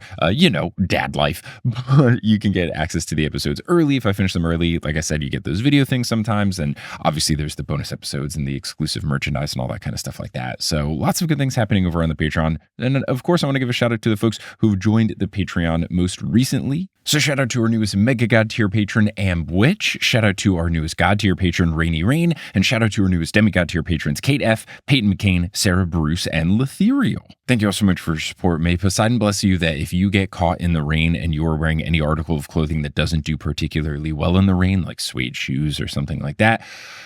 dad life, but you can get access to the episodes early if I finish them early. Like I said, you get those video things sometimes, and obviously there's the bonus episodes and the exclusive merchandise and all that kind of stuff like that. So lots of good things happening over on the Patreon. And of course, I want to give a shout out to the folks who've joined the Patreon most recently. So shout out to our newest Mega God tier patron, Ambwitch. Shout out to our newest God tier patron, Rainy Rain. And shout out to our newest Demigod tier patrons, Kate F., Peyton McCain, Sarah Bruce, and Letherial. Thank you all so much for your support. May Poseidon bless you that if you get caught in the rain and you are wearing any article of clothing that doesn't do particularly well in the rain, like suede shoes or something like that,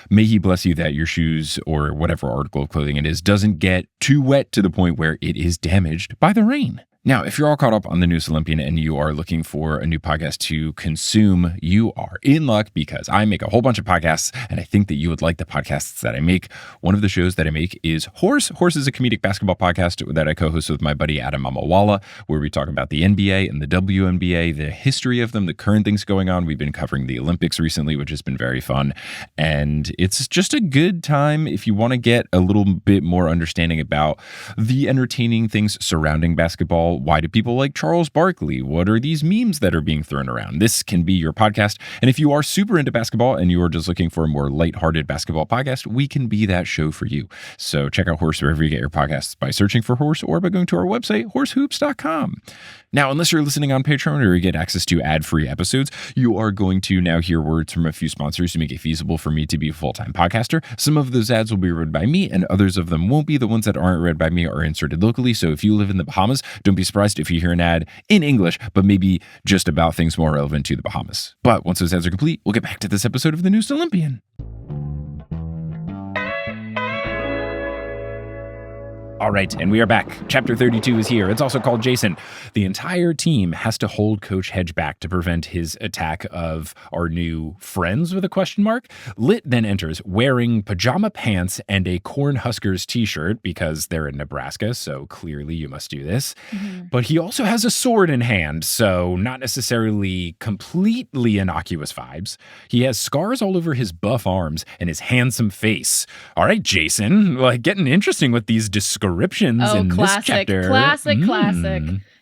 may he bless you that your shoes or whatever article of clothing it is doesn't get too wet to the point where it is damaged by the rain. Now, if you're all caught up on the newest Olympian and you are looking for a new podcast to consume, you are in luck because I make a whole bunch of podcasts and I think that you would like the podcasts that I make. One of the shows that I make is Horse. Horse is a comedic basketball podcast that I co-host with my buddy Adam Amawala, where we talk about the NBA and the WNBA, the history of them, the current things going on. We've been covering the Olympics recently, which has been very fun. And it's just a good time if you want to get a little bit more understanding about the entertaining things surrounding basketball. Why do people like Charles Barkley? What are these memes that are being thrown around? This can be your podcast. And if you are super into basketball and you are just looking for a more lighthearted basketball podcast, we can be that show for you. So check out Horse wherever you get your podcasts by searching for Horse or by going to our website, horsehoops.com. Now, unless you're listening on Patreon or you get access to ad-free episodes, you are going to now hear words from a few sponsors to make it feasible for me to be a full-time podcaster. Some of those ads will be read by me and others of them won't be. The ones that aren't read by me are inserted locally. So if you live in the Bahamas, don't be surprised if you hear an ad in English, but maybe just about things more relevant to the Bahamas. But once those ads are complete, we'll get back to this episode of The Newest Olympian. All right, and we are back. Chapter 32 is here. It's also called Jason. The entire team has to hold Coach Hedge back to prevent his attack of our new friends with a question mark. Lit then enters wearing pajama pants and a Cornhuskers t-shirt because they're in Nebraska, so clearly you must do this. Mm-hmm. But he also has a sword in hand, so not necessarily completely innocuous vibes. He has scars all over his buff arms and his handsome face. All right, Jason, like getting interesting with these descriptions in this chapter.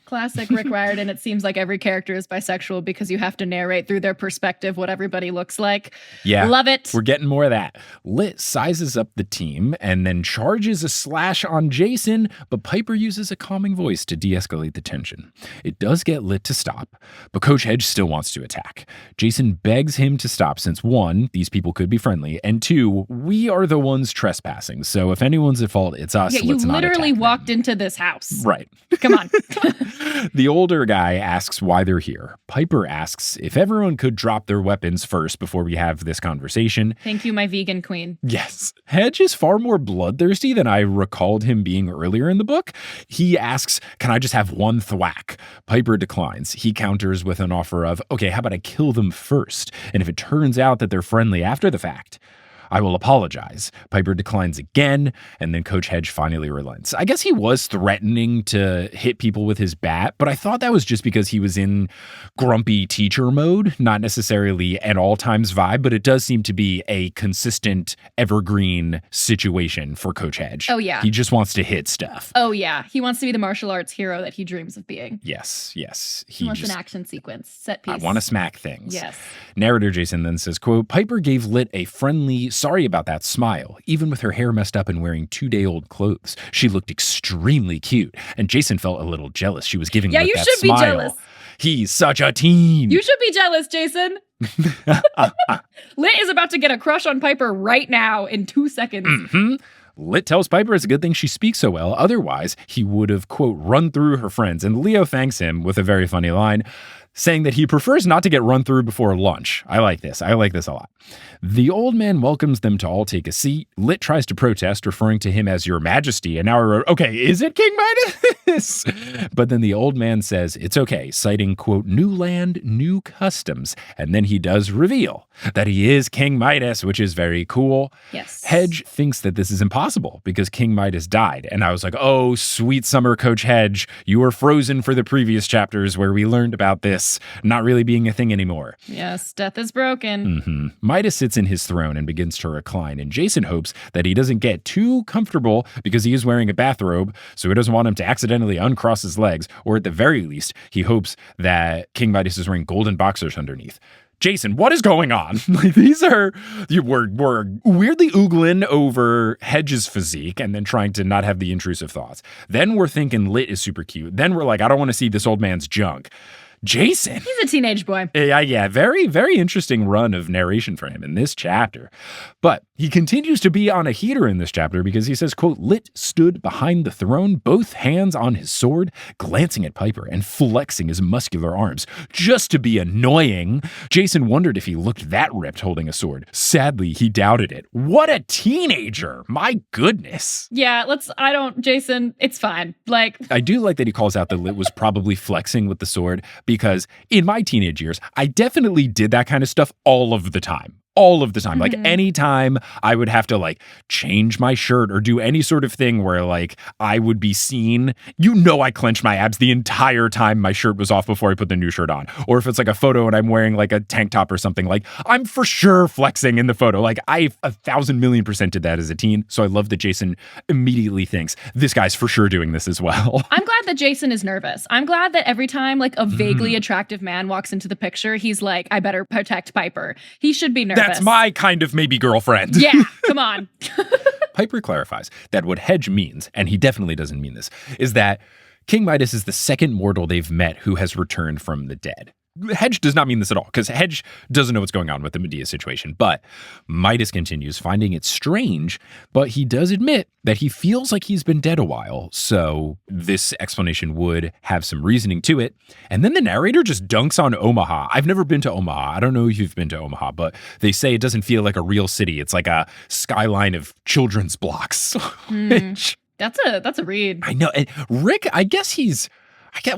Classic Rick Riordan. It seems like every character is bisexual because you have to narrate through their perspective what everybody looks like. Yeah. Love it. We're getting more of that. Lit sizes up the team and then charges a slash on Jason, but Piper uses a calming voice to de-escalate the tension. It does get Lit to stop, but Coach Hedge still wants to attack. Jason begs him to stop since 1, these people could be friendly, and 2, we are the ones trespassing. So if anyone's at fault, it's us. Yeah, you literally walked into this house. Right. Come on. The older guy asks why they're here. Piper asks if everyone could drop their weapons first before we have this conversation. Thank you, my vegan queen. Yes. Hedge is far more bloodthirsty than I recalled him being earlier in the book. He asks, can I just have one thwack? Piper declines. He counters with an offer of, okay, how about I kill them first? And if it turns out that they're friendly after the fact, I will apologize. Piper declines again, and then Coach Hedge finally relents. I guess he was threatening to hit people with his bat, but I thought that was just because he was in grumpy teacher mode, not necessarily an all-times vibe, but it does seem to be a consistent, evergreen situation for Coach Hedge. Oh, yeah. He just wants to hit stuff. Oh, yeah. He wants to be the martial arts hero that he dreams of being. Yes. He wants an action sequence, set piece. I want to smack things. Yes. Narrator Jason then says, quote, Piper gave Lit a friendly, sorry about that smile. Even with her hair messed up and wearing 2-day-old clothes, she looked extremely cute. And Jason felt a little jealous. She was giving Lit that smile. Yeah, you should be jealous. He's such a teen. You should be jealous, Jason. Lit is about to get a crush on Piper right now in 2 seconds. Mm-hmm. Lit tells Piper it's a good thing she speaks so well. Otherwise, he would have, quote, run through her friends. And Leo thanks him with a very funny line, saying that he prefers not to get run through before lunch. I like this a lot. The old man welcomes them to all take a seat. Lit tries to protest, referring to him as Your Majesty. And now I wrote, okay, is it King Midas? But then the old man says it's okay, citing, quote, new land, new customs. And then he does reveal that he is King Midas, which is very cool. Yes. Hedge thinks that this is impossible because King Midas died. And I was like, oh, sweet summer Coach Hedge, you were frozen for the previous chapters where we learned about this not really being a thing anymore. Yes, death is broken. Mm-hmm. Midas sits in his throne and begins to recline, and Jason hopes that he doesn't get too comfortable because he is wearing a bathrobe, so he doesn't want him to accidentally uncross his legs, or at the very least, he hopes that King Midas is wearing golden boxers underneath. Jason, what is going on? Like, we're weirdly oogling over Hedge's physique and then trying to not have the intrusive thoughts. Then we're thinking Lit is super cute. Then we're like, I don't want to see this old man's junk. Jason. He's a teenage boy. Yeah, very, very interesting run of narration for him in this chapter. But he continues to be on a heater in this chapter because he says, quote, Lit stood behind the throne, both hands on his sword, glancing at Piper and flexing his muscular arms just to be annoying. Jason wondered if he looked that ripped holding a sword. Sadly, he doubted it. What a teenager. My goodness. Yeah, Jason, it's fine. I do like that he calls out that Lit was probably flexing with the sword because in my teenage years, I definitely did that kind of stuff all of the time. Like anytime I would have to change my shirt or do any sort of thing where I would be seen, I clenched my abs the entire time my shirt was off before I put the new shirt on. Or if it's a photo and I'm wearing a tank top or something, I'm for sure flexing in the photo. I 1,000,000,000% did that as a teen. So I love that Jason immediately thinks this guy's for sure doing this as well. I'm glad that Jason is nervous. I'm glad that every time a vaguely attractive man walks into the picture, he's like, I better protect Piper. He should be nervous. That's my kind of maybe girlfriend. Yeah, come on. Piper clarifies that what Hedge means, and he definitely doesn't mean this, is that King Midas is the second mortal they've met who has returned from the dead. Hedge does not mean this at all, because Hedge doesn't know what's going on with the Medea situation. But Midas continues, finding it strange, but he does admit that he feels like he's been dead a while. So this explanation would have some reasoning to it. And then the narrator just dunks on Omaha. I've never been to Omaha. I don't know if you've been to Omaha, but they say it doesn't feel like a real city. It's like a skyline of children's blocks. That's a read. I know. And Rick,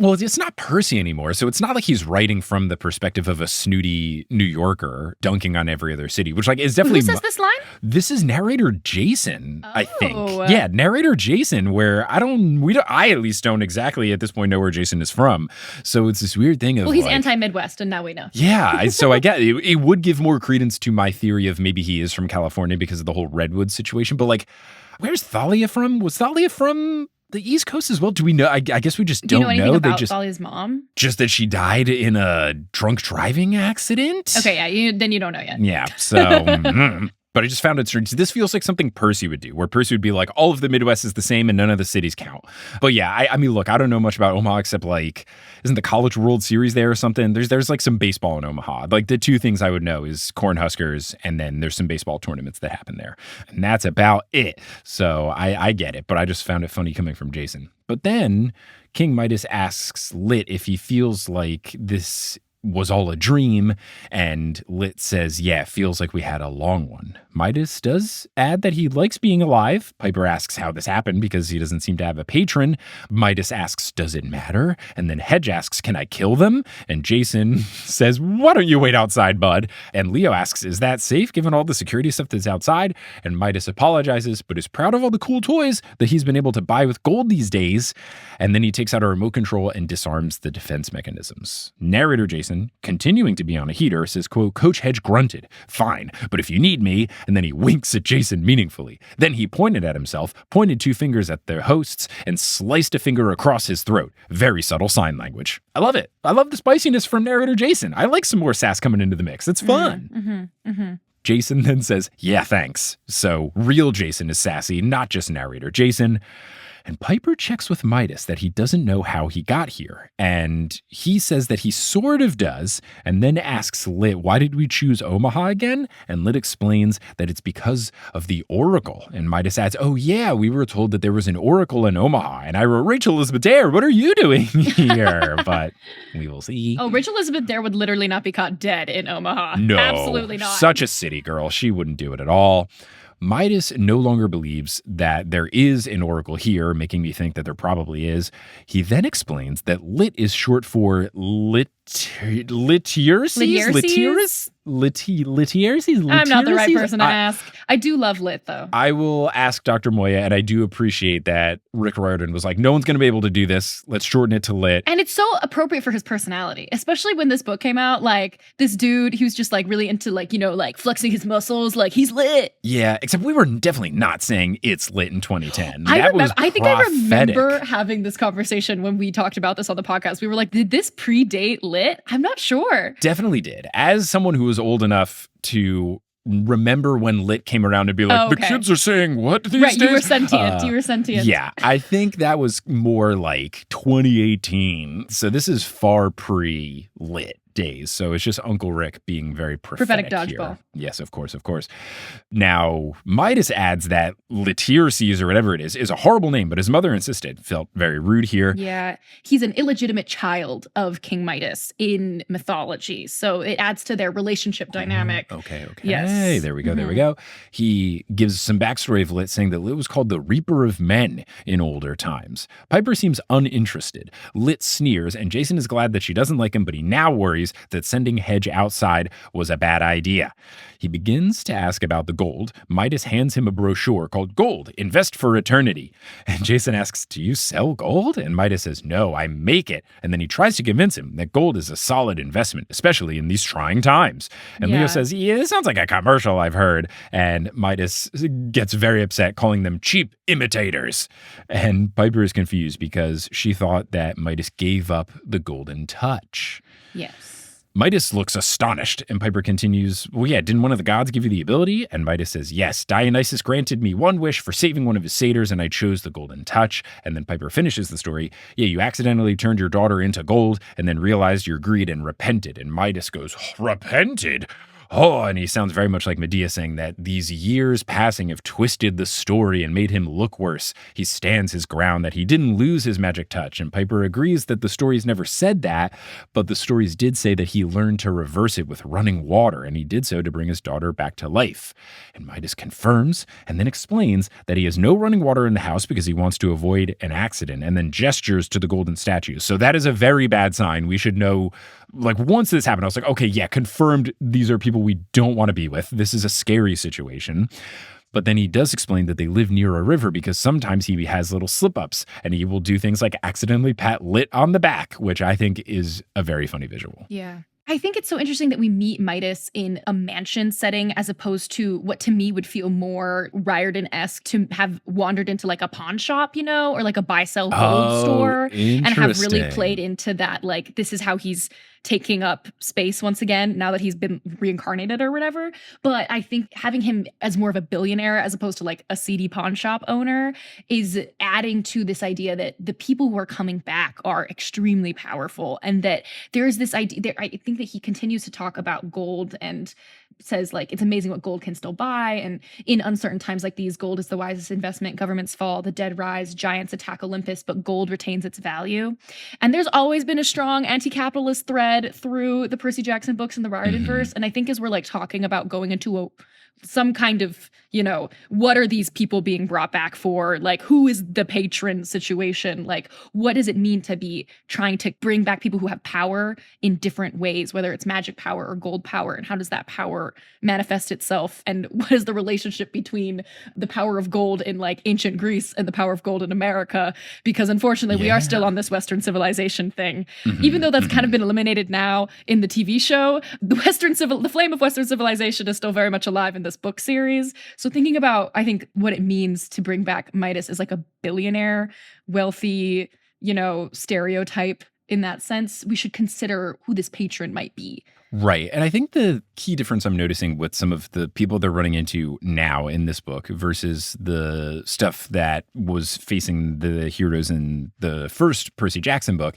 well, it's not Percy anymore, so it's not like he's writing from the perspective of a snooty New Yorker dunking on every other city, which is definitely... Who says this line? This is narrator Jason, I think. Yeah, narrator Jason, where I at least don't exactly at this point know where Jason is from. So it's this weird thing of he's anti-Midwest, and now we know. Yeah, so I get it would give more credence to my theory of maybe he is from California because of the whole Redwood situation, but where's Thalia from? Was Thalia from the East Coast as well? Do we know? I guess we just don't know. Do you know anything about Thalia's mom? Just that she died in a drunk driving accident? Okay, yeah, then you don't know yet. Yeah, so... But I just found it strange. This feels like something Percy would do, where Percy would be like, all of the Midwest is the same and none of the cities count. But yeah, I mean, look, I don't know much about Omaha except isn't the College World Series there or something? There's some baseball in Omaha. The two things I would know is Cornhuskers, and then there's some baseball tournaments that happen there. And that's about it. So I get it, but I just found it funny coming from Jason. But then King Midas asks Lit if he feels like this was all a dream, and Lit says, yeah, feels like we had a long one. Midas does add that he likes being alive. Piper asks how this happened because he doesn't seem to have a patron. Midas asks, does it matter? And then Hedge asks, can I kill them? And Jason says, why don't you wait outside, bud? And Leo asks, is that safe given all the security stuff that's outside? And Midas apologizes, but is proud of all the cool toys that he's been able to buy with gold these days. And then he takes out a remote control and disarms the defense mechanisms. Narrator Jason, continuing to be on a heater, says, quote, Coach Hedge grunted, fine, but if you need me, and then he winks at Jason meaningfully. Then he pointed at himself, pointed two fingers at their hosts, and sliced a finger across his throat. Very subtle sign language. I love it. I love the spiciness from narrator Jason. I like some more sass coming into the mix. It's fun. Jason then says, yeah, thanks. So real Jason is sassy, not just narrator Jason. And Piper checks with Midas that he doesn't know how he got here. And he says that he sort of does, and then asks Lit, why did we choose Omaha again? And Lit explains that it's because of the Oracle. And Midas adds, oh yeah, we were told that there was an Oracle in Omaha. And I wrote, Rachel Elizabeth Dare, what are you doing here? But we will see. Oh, Rachel Elizabeth Dare would literally not be caught dead in Omaha. No. Absolutely not. Such a city girl. She wouldn't do it at all. Midas no longer believes that there is an oracle here, making me think that there probably is. He then explains that Lit is short for Litierses? I'm not the right person to ask. I do love Lit, though. I will ask Dr. Moya, and I do appreciate that Rick Riordan was like, no one's going to be able to do this. Let's shorten it to Lit. And it's so appropriate for his personality, especially when this book came out. This dude, he was just really into flexing his muscles. He's lit. Yeah, except we were definitely not saying it's lit in 2010. I think I remember having this conversation when we talked about this on the podcast. We were like, did this predate Lit? I'm not sure. Definitely did. As someone who was old enough to remember when Lit came around and be like, Oh, okay. the kids are saying what these Right, days? you were sentient. You were sentient. Yeah, I think that was more like 2018. So this is far pre-Lit days. So it's just Uncle Rick being very prophetic dodgeball. here. Yes, of course, of course. Now, Midas adds that Litirces, or whatever it is a horrible name, but his mother insisted. Felt very rude here. Yeah, he's an illegitimate child of King Midas in mythology. So it adds to their relationship dynamic. Okay. Yes. There we go. He gives some backstory of Lit, saying that Lit was called the Reaper of Men in older times. Piper seems uninterested. Lit sneers, and Jason is glad that she doesn't like him, but he now worries that sending Hedge outside was a bad idea. He begins to ask about the gold. Midas hands him a brochure called Gold, Invest for Eternity. And Jason asks, do you sell gold? And Midas says, no, I make it. And then he tries to convince him that gold is a solid investment, especially in these trying times. And Leo says, yeah, it sounds like a commercial I've heard. And Midas gets very upset, calling them cheap imitators. And Piper is confused because she thought that Midas gave up the golden touch. Yes. Midas looks astonished, and Piper continues, well, yeah, didn't one of the gods give you the ability? And Midas says, yes, Dionysus granted me one wish for saving one of his satyrs, and I chose the golden touch. And then Piper finishes the story, yeah, you accidentally turned your daughter into gold, and then realized your greed and repented. And Midas goes, repented? Oh, and he sounds very much like Medea, saying that these years passing have twisted the story and made him look worse. He stands his ground that he didn't lose his magic touch, and Piper agrees that the stories never said that, but the stories did say that he learned to reverse it with running water, and he did so to bring his daughter back to life. And Midas confirms and then explains that he has no running water in the house because he wants to avoid an accident, and then gestures to the golden statue. So that is a very bad sign. We should know, like, once this happened, I was like, okay, yeah, confirmed these are people we don't want to be with. This is a scary situation. But then he does explain that they live near a river because sometimes he has little slip-ups and he will do things like accidentally pat Lit on the back, which I think is a very funny visual. Yeah. I think it's so interesting that we meet Midas in a mansion setting as opposed to what to me would feel more Riordan-esque to have wandered into like a pawn shop, you know, or like a buy-sell gold store and have really played into that. Like, this is how he's taking up space once again now that he's been reincarnated or whatever. But I think having him as more of a billionaire as opposed to like a seedy pawn shop owner is adding to this idea that the people who are coming back are extremely powerful, and that there's this idea there. I think that he continues to talk about gold and says like it's amazing what gold can still buy, and in uncertain times like these, gold is the wisest investment. Governments fall, the dead rise, giants attack Olympus, but gold retains its value. And there's always been a strong anti-capitalist thread through the Percy Jackson books and the Riordan verse. And I think as we're like talking about going into some kind of, you know, what are these people being brought back for? Like, who is the patron situation? Like, what does it mean to be trying to bring back people who have power in different ways, whether it's magic power or gold power? And how does that power manifest itself? And what is the relationship between the power of gold in like ancient Greece and the power of gold in America? Because unfortunately, we are still on this Western civilization thing. Even though that's kind of been eliminated now in the TV show, the flame of Western civilization is still very much alive in this book series. So thinking about, I think, what it means to bring back Midas as like a billionaire, wealthy, you know, stereotype in that sense, we should consider who this patron might be. Right. And I think the key difference I'm noticing with some of the people they're running into now in this book versus the stuff that was facing the heroes in the first Percy Jackson book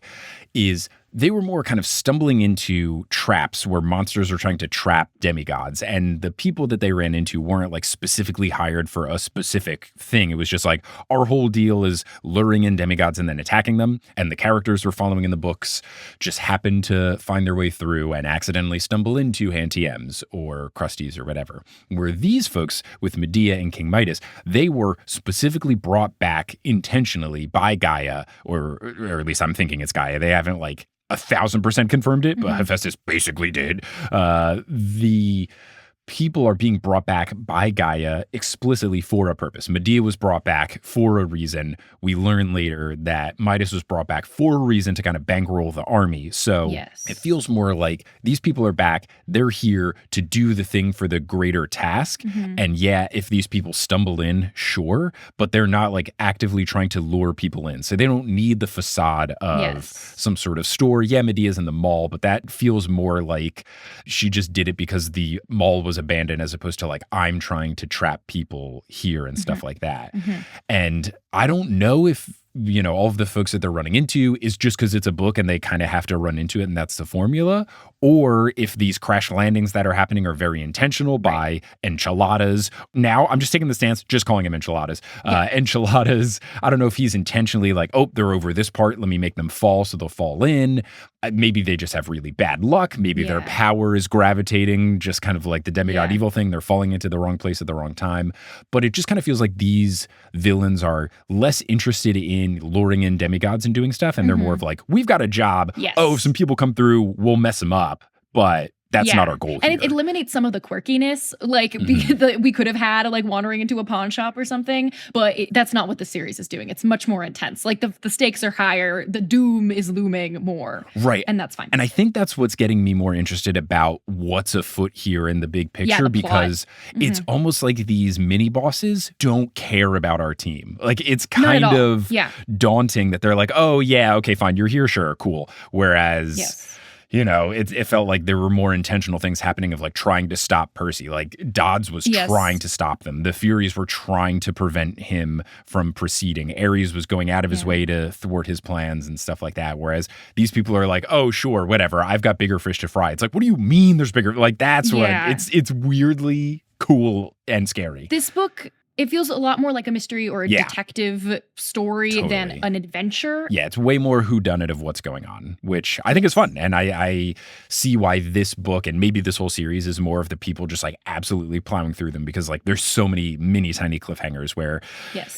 is they were more kind of stumbling into traps where monsters are trying to trap demigods. And the people that they ran into weren't like specifically hired for a specific thing. It was just like, our whole deal is luring in demigods and then attacking them. And the characters we're following in the books just happen to find their way through and accidentally stumble into Hantiums or Krusties or whatever. Where these folks with Medea and King Midas, they were specifically brought back intentionally by Gaia, or at least I'm thinking it's Gaia. They haven't like 1,000% confirmed it, but Hephaestus basically did. The people are being brought back by Gaia explicitly for a purpose. Medea was brought back for a reason. We learn later that Midas was brought back for a reason to kind of bankroll the army. So it feels more like these people are back. They're here to do the thing for the greater task. And yeah, if these people stumble in, sure, but they're not like actively trying to lure people in. So they don't need the facade of some sort of store. Yeah, Medea's in the mall, but that feels more like she just did it because the mall was was abandoned as opposed to like, I'm trying to trap people here and stuff like that. And I don't know if, all of the folks that they're running into is just because it's a book and they kind of have to run into it and that's the formula, or if these crash landings that are happening are very intentional by enchiladas. Now, I'm just taking the stance, just calling them enchiladas. Enchiladas, I don't know if he's intentionally like, oh, they're over this part, let me make them fall so they'll fall in. Maybe they just have really bad luck. Maybe their power is gravitating, just kind of like the demigod evil thing. They're falling into the wrong place at the wrong time. But it just kind of feels like these villains are less interested in luring in demigods and doing stuff. And they're more of like, we've got a job. Yes. Oh, if some people come through, we'll mess them up. But that's not our goal here. And it eliminates some of the quirkiness, like we could have had, like wandering into a pawn shop or something, but that's not what the series is doing. It's much more intense. Like the stakes are higher, the doom is looming more. Right. And that's fine. And I think that's what's getting me more interested about what's afoot here in the big picture, because it's almost like these mini bosses don't care about our team. Like it's kind of daunting that they're like, oh yeah, okay, fine, you're here, sure, cool. Whereas it felt like there were more intentional things happening of like trying to stop Percy. Like Dodds was trying to stop them. The Furies were trying to prevent him from proceeding. Ares was going out of his way to thwart his plans and stuff like that. Whereas these people are like, oh, sure, whatever. I've got bigger fish to fry. It's like, what do you mean there's bigger? Like that's what it's weirdly cool and scary. This book, it feels a lot more like a mystery or a detective story than an adventure. Yeah, it's way more whodunit of what's going on, which I think is fun. And I see why this book and maybe this whole series is more of the people just like absolutely plowing through them, because like there's so many mini tiny cliffhangers where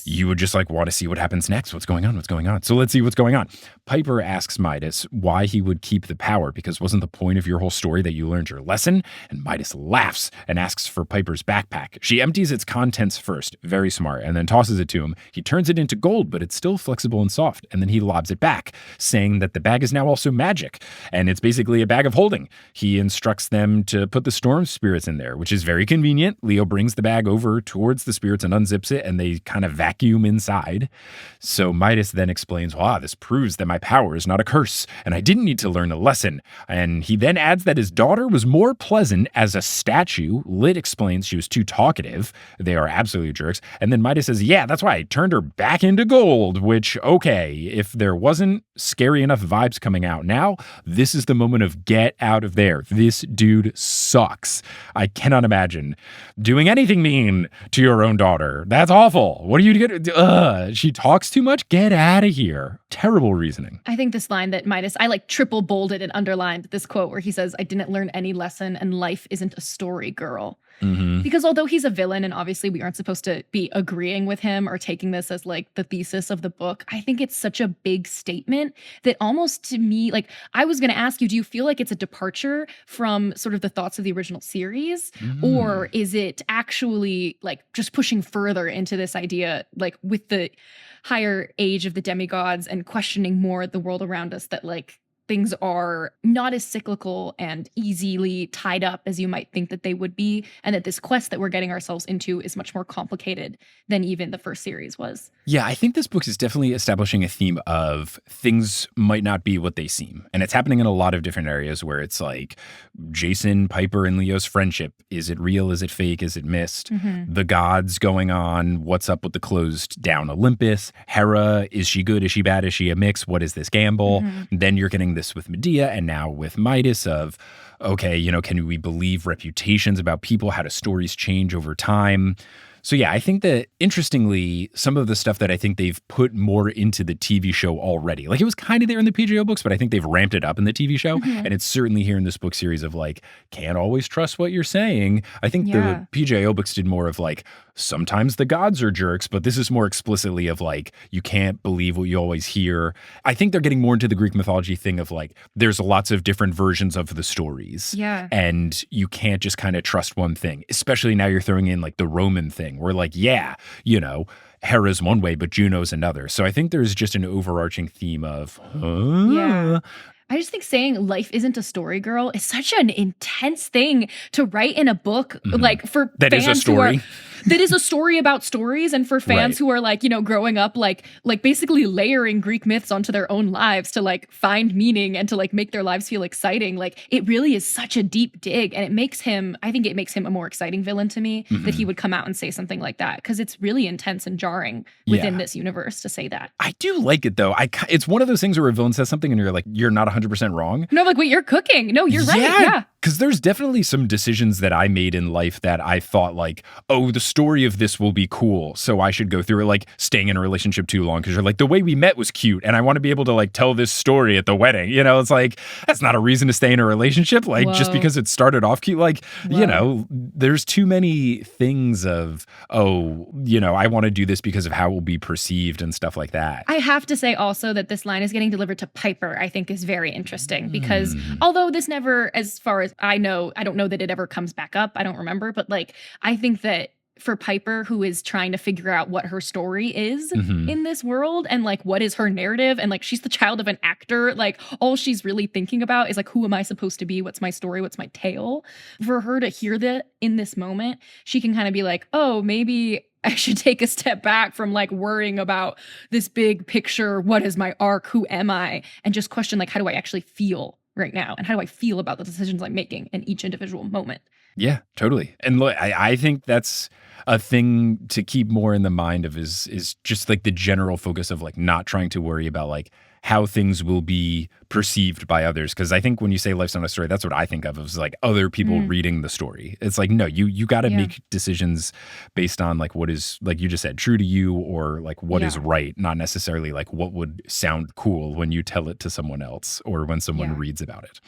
you would just like want to see what happens next. What's going on? So let's see what's going on. Piper asks Midas why he would keep the power, because wasn't the point of your whole story that you learned your lesson? And Midas laughs and asks for Piper's backpack. She empties its contents first. Very smart, and then tosses it to him. He turns it into gold, but it's still flexible and soft, and then he lobs it back, saying that the bag is now also magic, and it's basically a bag of holding. He instructs them to put the storm spirits in there, which is very convenient. Leo brings the bag over towards the spirits and unzips it, and they kind of vacuum inside. So Midas then explains, wow, this proves that my power is not a curse, and I didn't need to learn a lesson. And he then adds that his daughter was more pleasant as a statue. Lit explains she was too talkative. They are absolutely jerks. And then Midas says, yeah, that's why I turned her back into gold, which, okay, if there wasn't scary enough vibes coming out now, this is the moment of get out of there. This dude sucks. I cannot imagine doing anything mean to your own daughter. That's awful. What are you going she talks too much? Get out of here. Terrible reasoning. I think this line that Midas, I like triple bolded and underlined this quote where he says, I didn't learn any lesson and life isn't a story, girl. Because although he's a villain and obviously we aren't supposed to be agreeing with him or taking this as like the thesis of the book, I think it's such a big statement that almost to me, like I was going to ask you, do you feel like it's a departure from sort of the thoughts of the original series? Or is it actually like just pushing further into this idea, like with the higher age of the demigods and questioning more the world around us, that like things are not as cyclical and easily tied up as you might think that they would be, and that this quest that we're getting ourselves into is much more complicated than even the first series was. Yeah, I think this book is definitely establishing a theme of things might not be what they seem. And it's happening in a lot of different areas where it's like Jason, Piper, and Leo's friendship. Is it real? Is it fake? Is it mist? The gods going on. What's up with the closed down Olympus? Hera, is she good? Is she bad? Is she a mix? What is this gamble? Then you're getting this with Medea and now with Midas of, okay, can we believe reputations about people? How do stories change over time? So yeah, I think that interestingly, some of the stuff that I think they've put more into the TV show already, like it was kind of there in the PJO books, but I think they've ramped it up in the TV show. And it's certainly here in this book series of like, can't always trust what you're saying. I think the PJO books did more of like, sometimes the gods are jerks, but this is more explicitly of like, you can't believe what you always hear. I think they're getting more into the Greek mythology thing of like, there's lots of different versions of the stories. And you can't just kind of trust one thing, especially now you're throwing in like the Roman thing. We're like, Hera's one way, but Juno's another. So I think there's just an overarching theme of, I just think saying life isn't a story, girl, is such an intense thing to write in a book, like for that fans is a story. that is a story about stories. And for fans Right. who are like, growing up, like basically layering Greek myths onto their own lives to like find meaning and to like make their lives feel exciting. Like it really is such a deep dig. And I think it makes him a more exciting villain to me that he would come out and say something like that. Cause it's really intense and jarring within this universe to say that. I do like it though. It's one of those things where a villain says something and you're like, you're not 100% wrong. No, I'm like, wait, you're cooking. No, you're right. Yeah. Because there's definitely some decisions that I made in life that I thought like, oh, the story of this will be cool, so I should go through it, like staying in a relationship too long because you're like, the way we met was cute and I want to be able to like tell this story at the wedding. It's like, that's not a reason to stay in a relationship. Like just because it started off cute, like, there's too many things of, I want to do this because of how it will be perceived and stuff like that. I have to say also that this line is getting delivered to Piper, I think is very interesting because although this never, as far as I know, I don't know that it ever comes back up. I don't remember. But like, I think that for Piper, who is trying to figure out what her story is in this world and like what is her narrative, and like she's the child of an actor, like all she's really thinking about is like, who am I supposed to be? What's my story? What's my tale? For her to hear that in this moment, she can kind of be like, oh, maybe I should take a step back from like worrying about this big picture. What is my arc? Who am I? And just question like, how do I actually feel right now? And how do I feel about the decisions I'm making in each individual moment? Yeah, totally. And look, I think that's a thing to keep more in the mind of is just like the general focus of like not trying to worry about like how things will be perceived by others. Because I think when you say life's not a story, that's what I think of as like other people reading the story. It's like, no, you got to make decisions based on like what is, like you just said, true to you, or like what is right, not necessarily like what would sound cool when you tell it to someone else or when someone reads about it.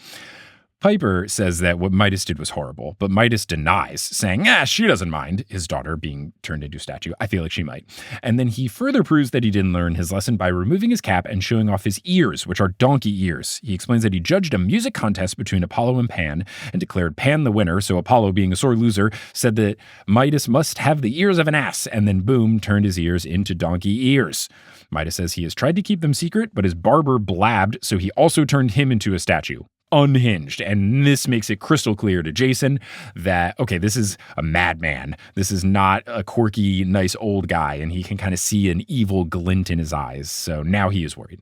Piper says that what Midas did was horrible, but Midas denies, saying, she doesn't mind, his daughter being turned into a statue. I feel like she might. And then he further proves that he didn't learn his lesson by removing his cap and showing off his ears, which are donkey ears. He explains that he judged a music contest between Apollo and Pan and declared Pan the winner, so Apollo, being a sore loser, said that Midas must have the ears of an ass, and then boom, turned his ears into donkey ears. Midas says he has tried to keep them secret, but his barber blabbed, so he also turned him into a statue. Unhinged. And this makes it crystal clear to Jason that, okay, this is a madman. This is not a quirky, nice old guy. And he can kind of see an evil glint in his eyes. So now he is worried.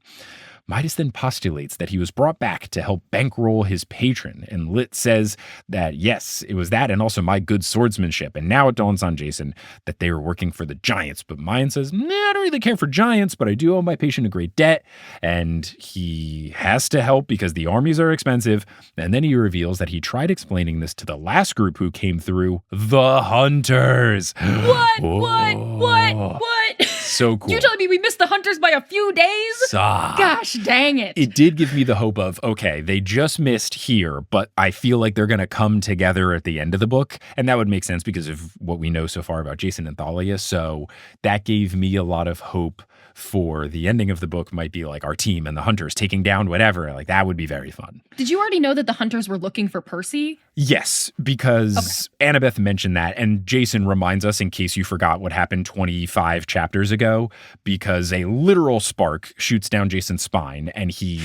Midas then postulates that he was brought back to help bankroll his patron, and Lit says that yes, it was that and also my good swordsmanship, and now it dawns on Jason that they were working for the giants, but Mayan says, I don't really care for giants, but I do owe my patron a great debt, and he has to help because the armies are expensive, and then he reveals that he tried explaining this to the last group who came through, the Hunters. What? So cool. You're telling me we missed the Hunters by a few days? Gosh, dang it. It did give me the hope of, okay, they just missed here, but I feel like they're going to come together at the end of the book. And that would make sense because of what we know so far about Jason and Thalia. So that gave me a lot of hope for the ending of the book might be like our team and the Hunters taking down whatever. Like that would be very fun. Did you already know that the Hunters were looking for Percy? Yes, because Annabeth mentioned that, and Jason reminds us, in case you forgot what happened 25 chapters ago, because a literal spark shoots down Jason's spine, and he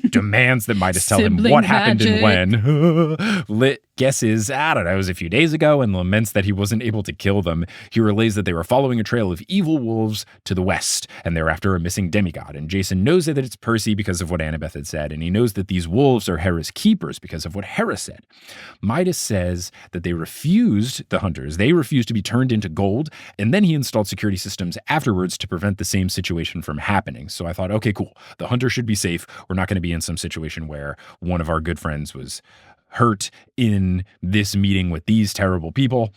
demands that Midas tell him what happened and when. Lit guesses, I don't know, it was a few days ago, and laments that he wasn't able to kill them. He relays that they were following a trail of evil wolves to the west, and they're after a missing demigod. And Jason knows that it's Percy because of what Annabeth had said, and he knows that these wolves are Hera's keepers because of what Hera said. Midas says that they refused, the Hunters, they refused to be turned into gold, and then he installed security systems afterwards to prevent the same situation from happening. So I thought, okay, cool. The Hunter should be safe. We're not going to be in some situation where one of our good friends was hurt in this meeting with these terrible people.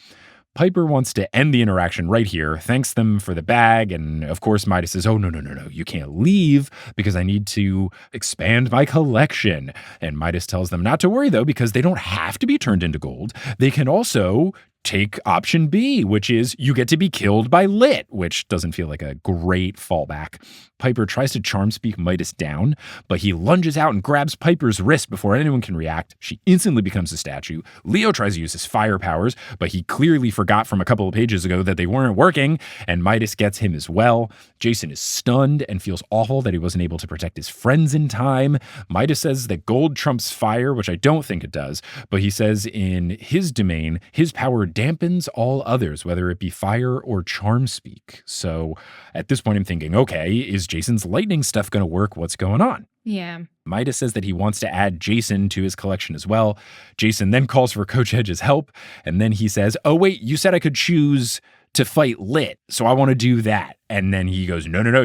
Piper wants to end the interaction right here, thanks them for the bag, and of course Midas says, oh, no, you can't leave because I need to expand my collection. And Midas tells them not to worry, though, because they don't have to be turned into gold. They can also take option B, which is you get to be killed by Lit, which doesn't feel like a great fallback. Piper tries to charm speak Midas down, but he lunges out and grabs Piper's wrist before anyone can react. She instantly becomes a statue. Leo tries to use his fire powers, but he clearly forgot from a couple of pages ago that they weren't working, and Midas gets him as well. Jason is stunned and feels awful that he wasn't able to protect his friends in time. Midas says that gold trumps fire, which I don't think it does, but he says in his domain, his power dampens all others, whether it be fire or charm speak. So at this point, I'm thinking, okay, is Jason's lightning stuff going to work? What's going on? Yeah. Midas says that he wants to add Jason to his collection as well. Jason then calls for Coach Edge's help, and then he says, oh, wait, you said I could choose to fight Lit, so I want to do that. And then he goes, no,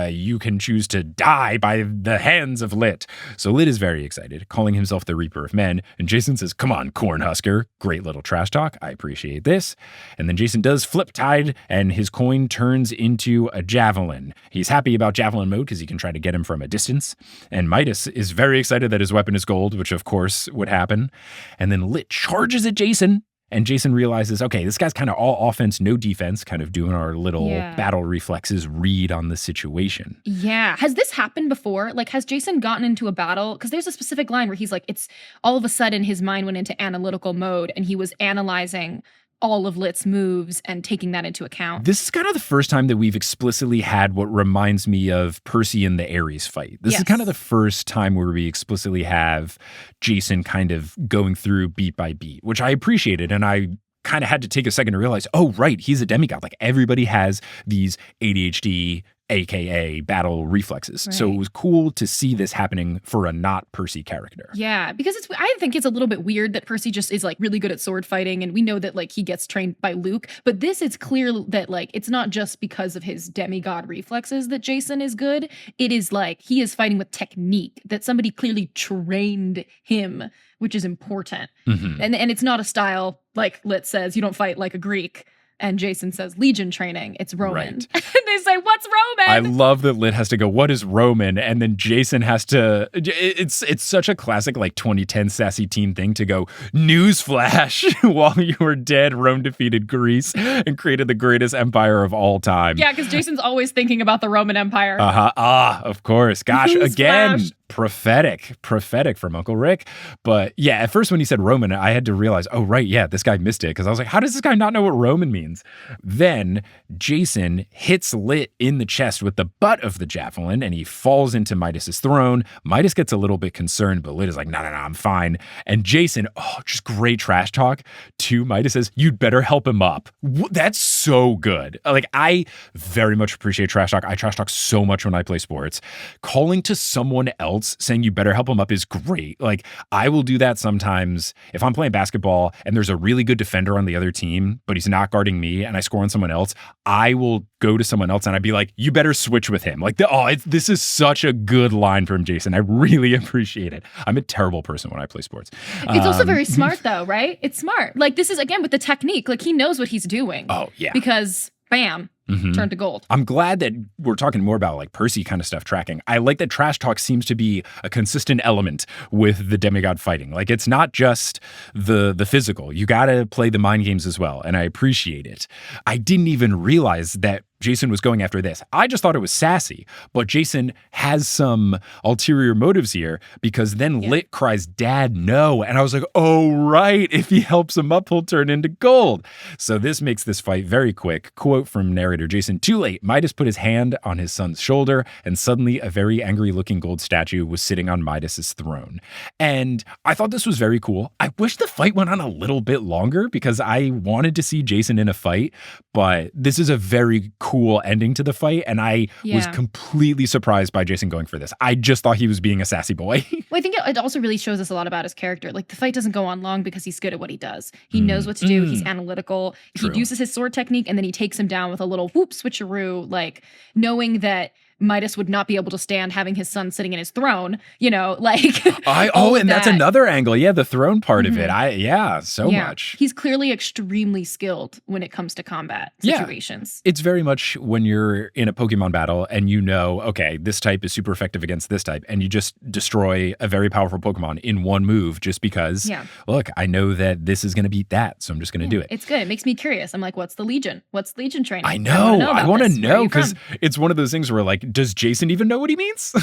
you can choose to die by the hands of Lit. So Lit is very excited, calling himself the Reaper of Men. And Jason says, come on, Cornhusker. Great little trash talk. I appreciate this. And then Jason does flip tide, and his coin turns into a javelin. He's happy about javelin mode because he can try to get him from a distance. And Midas is very excited that his weapon is gold, which of course would happen. And then Lit charges at Jason. And Jason realizes, okay, this guy's kind of all offense, no defense, kind of doing our little battle reflexes read on the situation. Yeah. Has this happened before? Like, has Jason gotten into a battle? Because there's a specific line where he's like, it's all of a sudden his mind went into analytical mode and he was analyzing all of Lit's moves and taking that into account. This is kind of the first time that we've explicitly had what reminds me of Percy and the Ares fight. This is kind of the first time where we explicitly have Jason kind of going through beat by beat, which I appreciated. And I kind of had to take a second to realize, oh, right, he's a demigod. Like everybody has these ADHD, AKA battle reflexes. Right. So it was cool to see this happening for a not Percy character. Yeah, because I think it's a little bit weird that Percy just is like really good at sword fighting, and we know that like he gets trained by Luke, but this is clear that like it's not just because of his demigod reflexes that Jason is good. It is like he is fighting with technique, that somebody clearly trained him, which is important. Mm-hmm. And it's not a style like Lit says, you don't fight like a Greek. And Jason says, Legion training, it's Roman. Right. And they say, what's Roman? I love that Lit has to go, what is Roman? And then Jason has to, it's such a classic like 2010 sassy teen thing to go, newsflash, while you were dead, Rome defeated Greece and created the greatest empire of all time. Yeah, because Jason's always thinking about the Roman Empire. Of course. Gosh, again, prophetic from Uncle Rick. But yeah, at first when he said Roman, I had to realize, oh, right, yeah, this guy missed it. Because I was like, how does this guy not know what Roman means? Then Jason hits Lit in the chest with the butt of the javelin and he falls into Midas's throne. Midas gets a little bit concerned, but Lit is like, no, I'm fine. And Jason, just great trash talk to Midas, says, you'd better help him up. That's so good. Like, I very much appreciate trash talk. I trash talk so much when I play sports. Calling to someone else saying you better help him up is great. Like, I will do that sometimes if I'm playing basketball and there's a really good defender on the other team, but he's not guarding me and I score on someone else. I will go to someone else and I'd be like, you better switch with him. Like, this is such a good line from Jason. I really appreciate it. I'm a terrible person when I play sports. It's also very smart though, right? It's smart. Like, this is again with the technique. Like, he knows what he's doing. Oh yeah. Because bam. Turned to gold. I'm glad that we're talking more about like Percy kind of stuff tracking. I like that trash talk seems to be a consistent element with the demigod fighting. Like, it's not just the physical. You got to play the mind games as well. And I appreciate it. I didn't even realize that Jason was going after this. I just thought it was sassy, but Jason has some ulterior motives here because then Lit cries, Dad, no. And I was like, oh, right. If he helps him up, he'll turn into gold. So this makes this fight very quick. Quote from narrator Jason, too late. Midas put his hand on his son's shoulder and suddenly a very angry looking gold statue was sitting on Midas's throne. And I thought this was very cool. I wish the fight went on a little bit longer because I wanted to see Jason in a fight, but this is a very cool ending to the fight, and I was completely surprised by Jason going for this. I just thought he was being a sassy boy. Well, I think it also really shows us a lot about his character. Like, the fight doesn't go on long because he's good at what he does. He knows what to do. He's analytical. True. He uses his sword technique, and then he takes him down with a little whoop switcheroo, like knowing that Midas would not be able to stand having his son sitting in his throne, like. And that's another angle. Yeah, the throne part of it. So much. He's clearly extremely skilled when it comes to combat situations. It's very much when you're in a Pokemon battle and you know, okay, this type is super effective against this type, and you just destroy a very powerful Pokemon in one move just because, look, I know that this is going to beat that, so I'm just going to do it. It's good. It makes me curious. I'm like, what's the Legion? What's Legion training? I know. I want to know because it's one of those things where, like, does Jason even know what he means?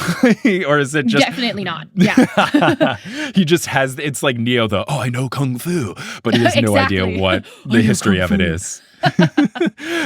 Or is it just... Definitely not. Yeah. He just has... It's like Neo, I know Kung Fu, but he has no idea what the history of it is.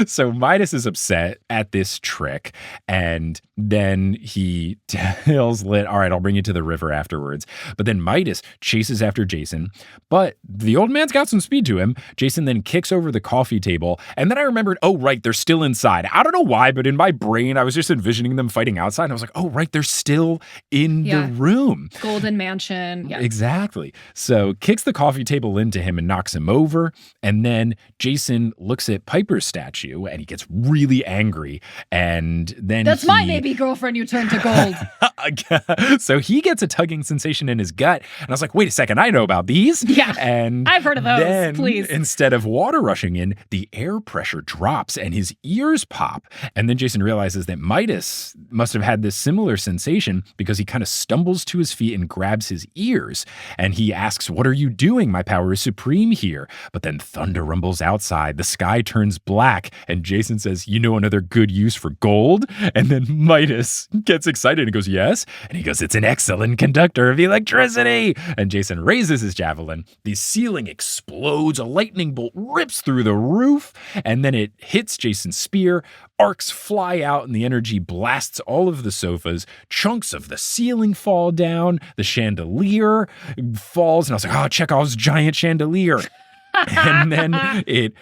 So Midas is upset at this trick, and then he tells Lit, all right, I'll bring you to the river afterwards. But then Midas chases after Jason, but the old man's got some speed to him. Jason then kicks over the coffee table, and then I remembered, oh, right, they're still inside. I don't know why, but in my brain, I was just envisioning them fighting outside, and I was like, oh, right, they're still in the room. Golden Mansion. Yeah. Exactly. So kicks the coffee table into him and knocks him over, and then Jason looks at Piper's statue, and he gets really angry, and then That's my baby girlfriend you turned to gold. So he gets a tugging sensation in his gut, and I was like, wait a second, I know about these. Yeah, and I've heard of those, then, please. Instead of water rushing in, the air pressure drops, and his ears pop, and then Jason realizes that Midas must have had this similar sensation because he kind of stumbles to his feet and grabs his ears, and he asks, what are you doing? My power is supreme here. But then thunder rumbles outside, the sky turns black, and Jason says, you know another good use for gold? And then Midas gets excited and goes, yes. And he goes, it's an excellent conductor of electricity. And Jason raises his javelin. The ceiling explodes. A lightning bolt rips through the roof. And then it hits Jason's spear. Arcs fly out and the energy blasts all of the sofas. Chunks of the ceiling fall down. The chandelier falls. And I was like, oh, Chekhov's giant chandelier. And then it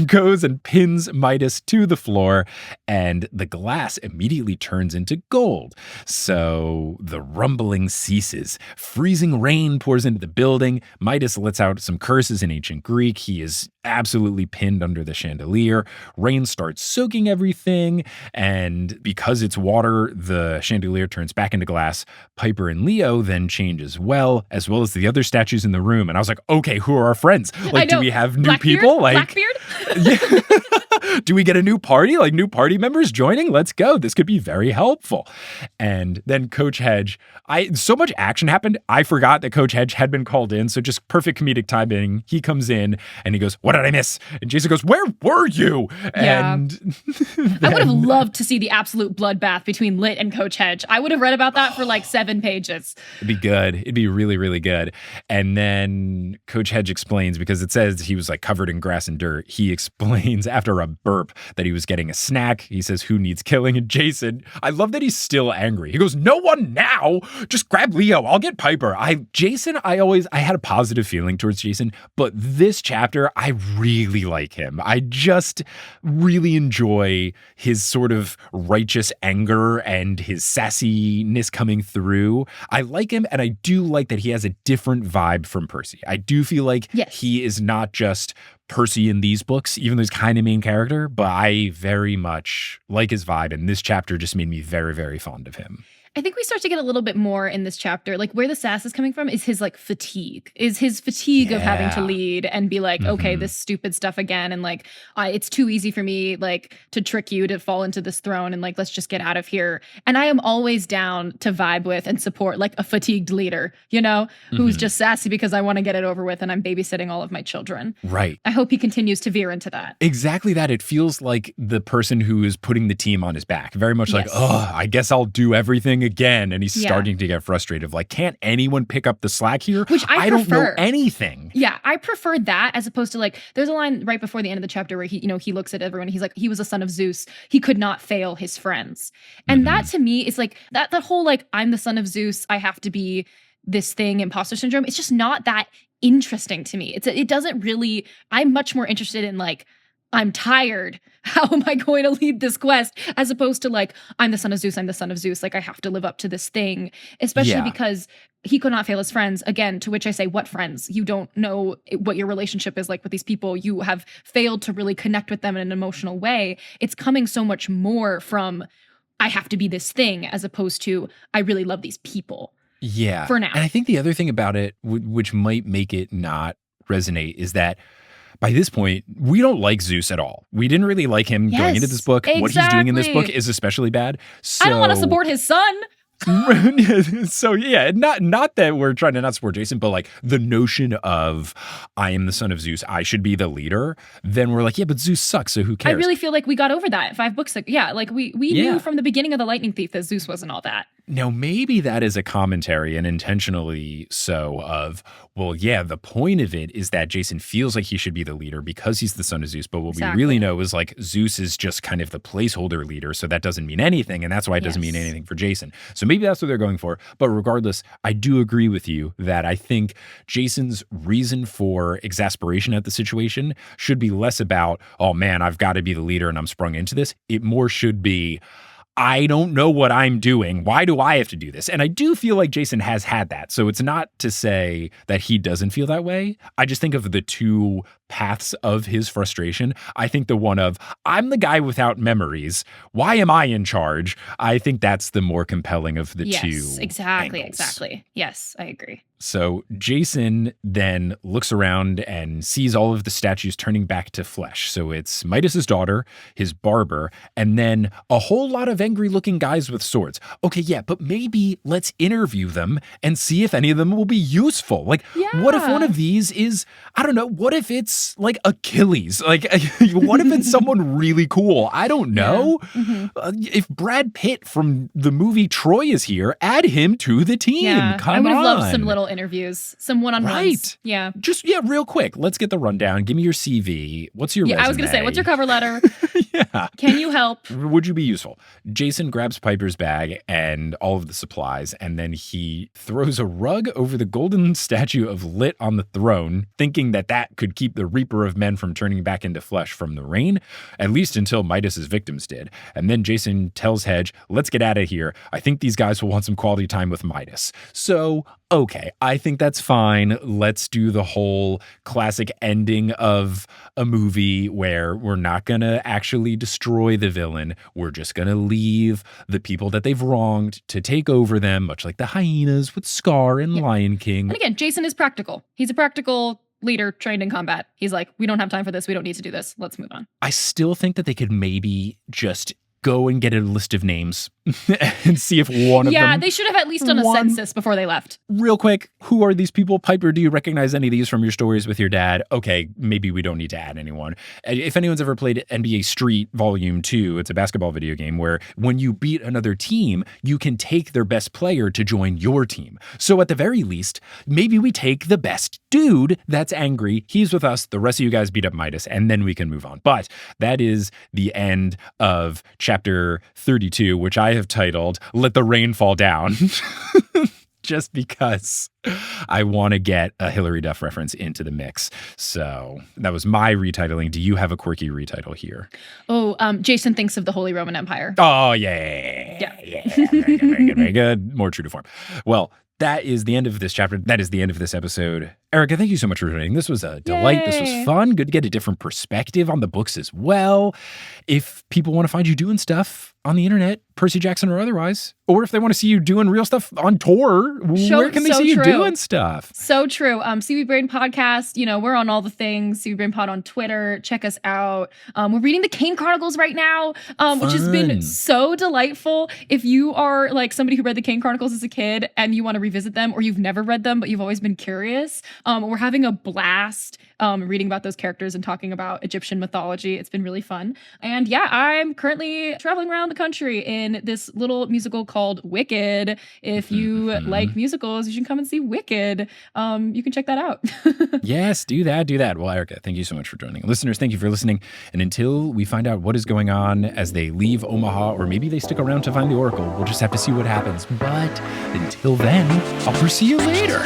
goes and pins Midas to the floor, and the glass immediately turns into gold. So the rumbling ceases. Freezing rain pours into the building. Midas lets out some curses in ancient Greek. He is absolutely pinned under the chandelier. Rain starts soaking everything, and because it's water, the chandelier turns back into glass. Piper and Leo then change as well as the other statues in the room. And I was like, okay, who are our friends? Like, do we have new Blackbeard? people? Like, Blackbeard? Yeah. Do we get a new party? Like new party members joining? Let's go. This could be very helpful. And then Coach Hedge, so much action happened. I forgot that Coach Hedge had been called in. So just perfect comedic timing. He comes in and he goes, what did I miss? And Jason goes, where were you? Yeah. And I would have loved to see the absolute bloodbath between Lit and Coach Hedge. I would have read about that for like 7 pages. It'd be good. It'd be really, really good. And then Coach Hedge explains, because it says he was like covered in grass and dirt. He explains after a burp that he was getting a snack. He says, who needs killing? And Jason, I love that he's still angry. He goes, no one now. Just grab Leo. I'll get Piper. I had a positive feeling towards Jason, but this chapter, I really like him. I just really enjoy his sort of righteous anger and his sassiness coming through. I like him, and I do like that he has a different vibe from Percy. I do feel like he is not just Percy in these books, even though he's kind of main character, but I very much like his vibe, and this chapter just made me very, very fond of him. I think we start to get a little bit more in this chapter. Like where the sass is coming from is his like fatigue, of having to lead and be like, okay, this stupid stuff again. And like, it's too easy for me like to trick you to fall into this throne and like, let's just get out of here. And I am always down to vibe with and support like a fatigued leader, you know, who's just sassy because I want to get it over with and I'm babysitting all of my children. Right. I hope he continues to veer into that. Exactly that. It feels like the person who is putting the team on his back. Very much like, oh, I guess I'll do everything again. And he's starting to get frustrated. Like, can't anyone pick up the slack here? Which I don't know anything. Yeah, I prefer that as opposed to like, there's a line right before the end of the chapter where he looks at everyone. He's like, he was a son of Zeus. He could not fail his friends. And that to me is like, that whole like, I'm the son of Zeus. I have to be this thing, imposter syndrome. It's just not that interesting to me. It doesn't really, I'm much more interested in like, I'm tired. How am I going to lead this quest? As opposed to like, I'm the son of Zeus. I'm the son of Zeus. Like I have to live up to this thing, especially because he could not fail his friends. Again, to which I say, what friends? You don't know what your relationship is like with these people. You have failed to really connect with them in an emotional way. It's coming so much more from, I have to be this thing, as opposed to, I really love these people. Yeah. For now. And I think the other thing about it, which might make it not resonate, is that by this point, we don't like Zeus at all. We didn't really like him going into this book. Exactly. What he's doing in this book is especially bad. So, I don't want to support his son. So yeah, not that we're trying to not support Jason, but like the notion of I am the son of Zeus, I should be the leader. Then we're like, yeah, but Zeus sucks, so who cares? I really feel like we got over that 5 books ago. Yeah, like we knew from the beginning of The Lightning Thief that Zeus wasn't all that. Now, maybe that is a commentary, and intentionally so, of, well, yeah, the point of it is that Jason feels like he should be the leader because he's the son of Zeus. But what we really know is like Zeus is just kind of the placeholder leader. So that doesn't mean anything. And that's why it doesn't mean anything for Jason. So maybe that's what they're going for. But regardless, I do agree with you that I think Jason's reason for exasperation at the situation should be less about, oh man, I've got to be the leader and I'm sprung into this. It more should be, I don't know what I'm doing. Why do I have to do this? And I do feel like Jason has had that. So it's not to say that he doesn't feel that way. I just think of the two paths of his frustration. I think the one of, I'm the guy without memories. Why am I in charge? I think that's the more compelling of the two. Yes, exactly. Yes, I agree. So Jason then looks around and sees all of the statues turning back to flesh. So it's Midas's daughter, his barber, and then a whole lot of angry looking guys with swords. Okay, yeah, but maybe let's interview them and see if any of them will be useful. Like, what if one of these is, I don't know, what if it's like Achilles? Like, what if it's someone really cool? I don't know. If Brad Pitt from the movie Troy is here, add him to the team. Yeah, Come I would have on. loved some little interviews, some one-on-ones. Right. Yeah. Just, real quick. Let's get the rundown. Give me your CV. What's your resume? I was going to say, what's your cover letter? Yeah. Can you help? Would you be useful? Jason grabs Piper's bag and all of the supplies, and then he throws a rug over the golden statue of Lit on the throne, thinking that that could keep the Reaper of Men from turning back into flesh from the rain, at least until Midas's victims did. And then Jason tells Hedge, let's get out of here. I think these guys will want some quality time with Midas. So, okay, I think that's fine. Let's do the whole classic ending of a movie where we're not going to actually destroy the villain. We're just going to leave the people that they've wronged to take over them, much like the hyenas with Scar and Lion King. And again, Jason is practical. He's a practical leader trained in combat. He's like, we don't have time for this. We don't need to do this. Let's move on. I still think that they could maybe just go and get a list of names and see if one of them... Yeah, they should have at least done a census before they left. Real quick, who are these people? Piper, do you recognize any of these from your stories with your dad? Okay, maybe we don't need to add anyone. If anyone's ever played NBA Street Volume 2, it's a basketball video game where when you beat another team, you can take their best player to join your team. So at the very least, maybe we take the best dude that's angry. He's with us. The rest of you guys beat up Midas, and then we can move on. But that is the end of chapter 32, which I have titled, Let the Rain Fall Down. Just because I want to get a Hilary Duff reference into the mix. So that was my retitling. Do you have a quirky retitle here? Oh, Jason thinks of the Holy Roman Empire. Oh, yeah. Very good. More true to form. Well, that is the end of this chapter. That is the end of this episode. Erica, thank you so much for joining. This was a delight. This was fun. Good to get a different perspective on the books as well. If people want to find you doing stuff on the internet, Percy Jackson or otherwise, or if they want to see you doing real stuff on tour, where can they see you doing stuff? So true. CV Brain Podcast, we're on all the things. CV Brain Pod on Twitter. Check us out. We're reading the Kane Chronicles right now, which has been so delightful. If you are like somebody who read the Kane Chronicles as a kid and you want to revisit them, or you've never read them, but you've always been curious, we're having a blast reading about those characters and talking about Egyptian mythology. It's been really fun. And yeah, I'm currently traveling around the country in this little musical called Wicked. If you like musicals, you should come and see Wicked. You can check that out. Yes, do that. Well, Erica, thank you so much for joining. Listeners, thank you for listening. And until we find out what is going on as they leave Omaha, or maybe they stick around to find the Oracle, we'll just have to see what happens. But until then, I'll see you later.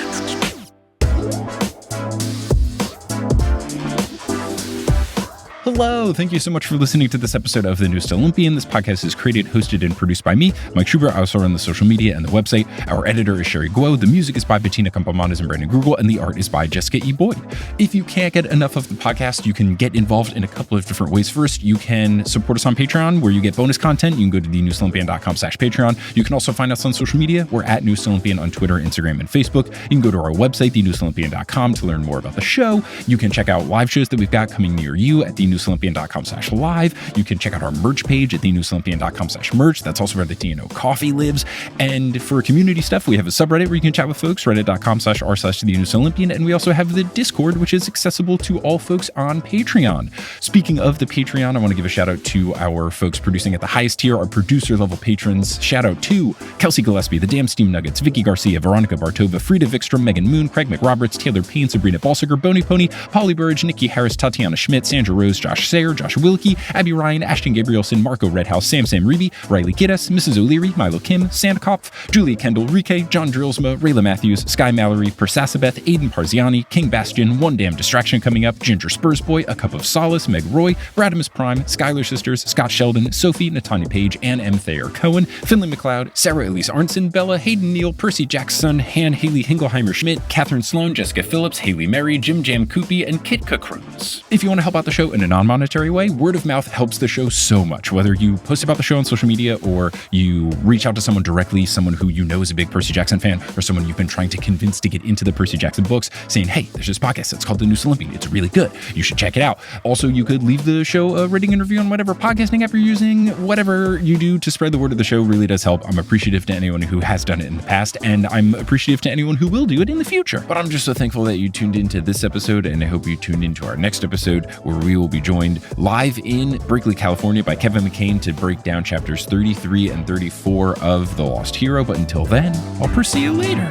Hello, thank you so much for listening to this episode of The Newest Olympian. This podcast is created, hosted, and produced by me, Mike Schubert. I also run the social media and the website. Our editor is Sherry Guo. The music is by Bettina Campamanes and Brandon Grugel, and the art is by Jessica E. Boyd. If you can't get enough of the podcast, you can get involved in a couple of different ways. First, you can support us on Patreon, where you get bonus content. You can go to thenewestolympian.com/Patreon. You can also find us on social media. We're at Newest Olympian on Twitter, Instagram, and Facebook. You can go to our website, thenewestolympian.com, to learn more about the show. You can check out live shows that we've got coming near you at thenewestolympian.com. thenewsolympian.com/live. You can check out our merch page at thenewsolympian.com/merch. That's also where the TNO coffee lives. And for community stuff, we have a subreddit where you can chat with folks, reddit.com/r/thenewsolympian. And we also have the Discord, which is accessible to all folks on Patreon. Speaking of the Patreon, I want to give a shout out to our folks producing at the highest tier, our producer level patrons. Shout out to Kelsey Gillespie, the Damn Steam Nuggets, Vicky Garcia, Veronica Bartova, Frida Vikstrom, Megan Moon, Craig McRoberts, Taylor Payne, Sabrina Balsiger, Boney Pony, Polly Burridge, Nikki Harris, Tatiana Schmidt, Sandra Rose, Josh Sayer, Josh Wilkie, Abby Ryan, Ashton Gabrielson, Marco Redhouse, Sam Reeby, Riley Kiddes, Mrs. O'Leary, Milo Kim, Sandkopf, Julia Kendall, Rike, John Drillsma, Rayla Matthews, Sky Mallory, Persasabeth, Aiden Parziani, King Bastion, One Damn Distraction coming up, Ginger Spursboy, A Cup of Solace, Meg Roy, Bradimus Prime, Skylar Sisters, Scott Sheldon, Sophie, Natanya Page, Ann M. Thayer Cohen, Finley McLeod, Sarah Elise Arnson, Bella, Hayden Neal, Percy Jackson, Han Haley Hingleheimer Schmidt, Catherine Sloan, Jessica Phillips, Haley Mary, Jim Jam Koopy, and Kitka Cruz. If you want to help out the show in a non-monetary way, word of mouth helps the show so much. Whether you post about the show on social media or you reach out to someone directly, someone who you know is a big Percy Jackson fan, or someone you've been trying to convince to get into the Percy Jackson books, saying, hey, there's this podcast that's called The New Olympian. It's really good. You should check it out. Also, you could leave the show a rating and review on whatever podcasting app you're using. Whatever you do to spread the word of the show really does help. I'm appreciative to anyone who has done it in the past, and I'm appreciative to anyone who will do it in the future. But I'm just so thankful that you tuned into this episode, and I hope you tune into our next episode, where we will be joined live in Berkeley, California by Kevin McCain to break down chapters 33 and 34 of The Lost Hero. But until then, I'll pursue you later.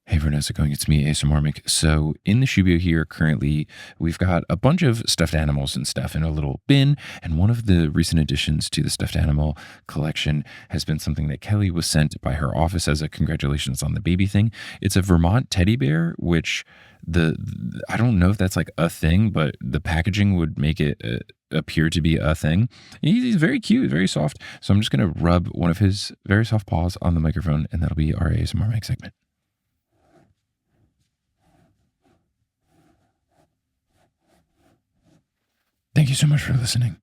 Hey everyone, how's it going? It's me, ASMR Mick. So in the Shubio here, currently, we've got a bunch of stuffed animals and stuff in a little bin, and one of the recent additions to the stuffed animal collection has been something that Kelly was sent by her office as a congratulations on the baby thing. It's a Vermont teddy bear, which I don't know if that's like a thing, but the packaging would make it appear to be a thing. He's very cute, very soft. So I'm just going to rub one of his very soft paws on the microphone, and that'll be our ASMR Mick segment. Thank you so much for listening.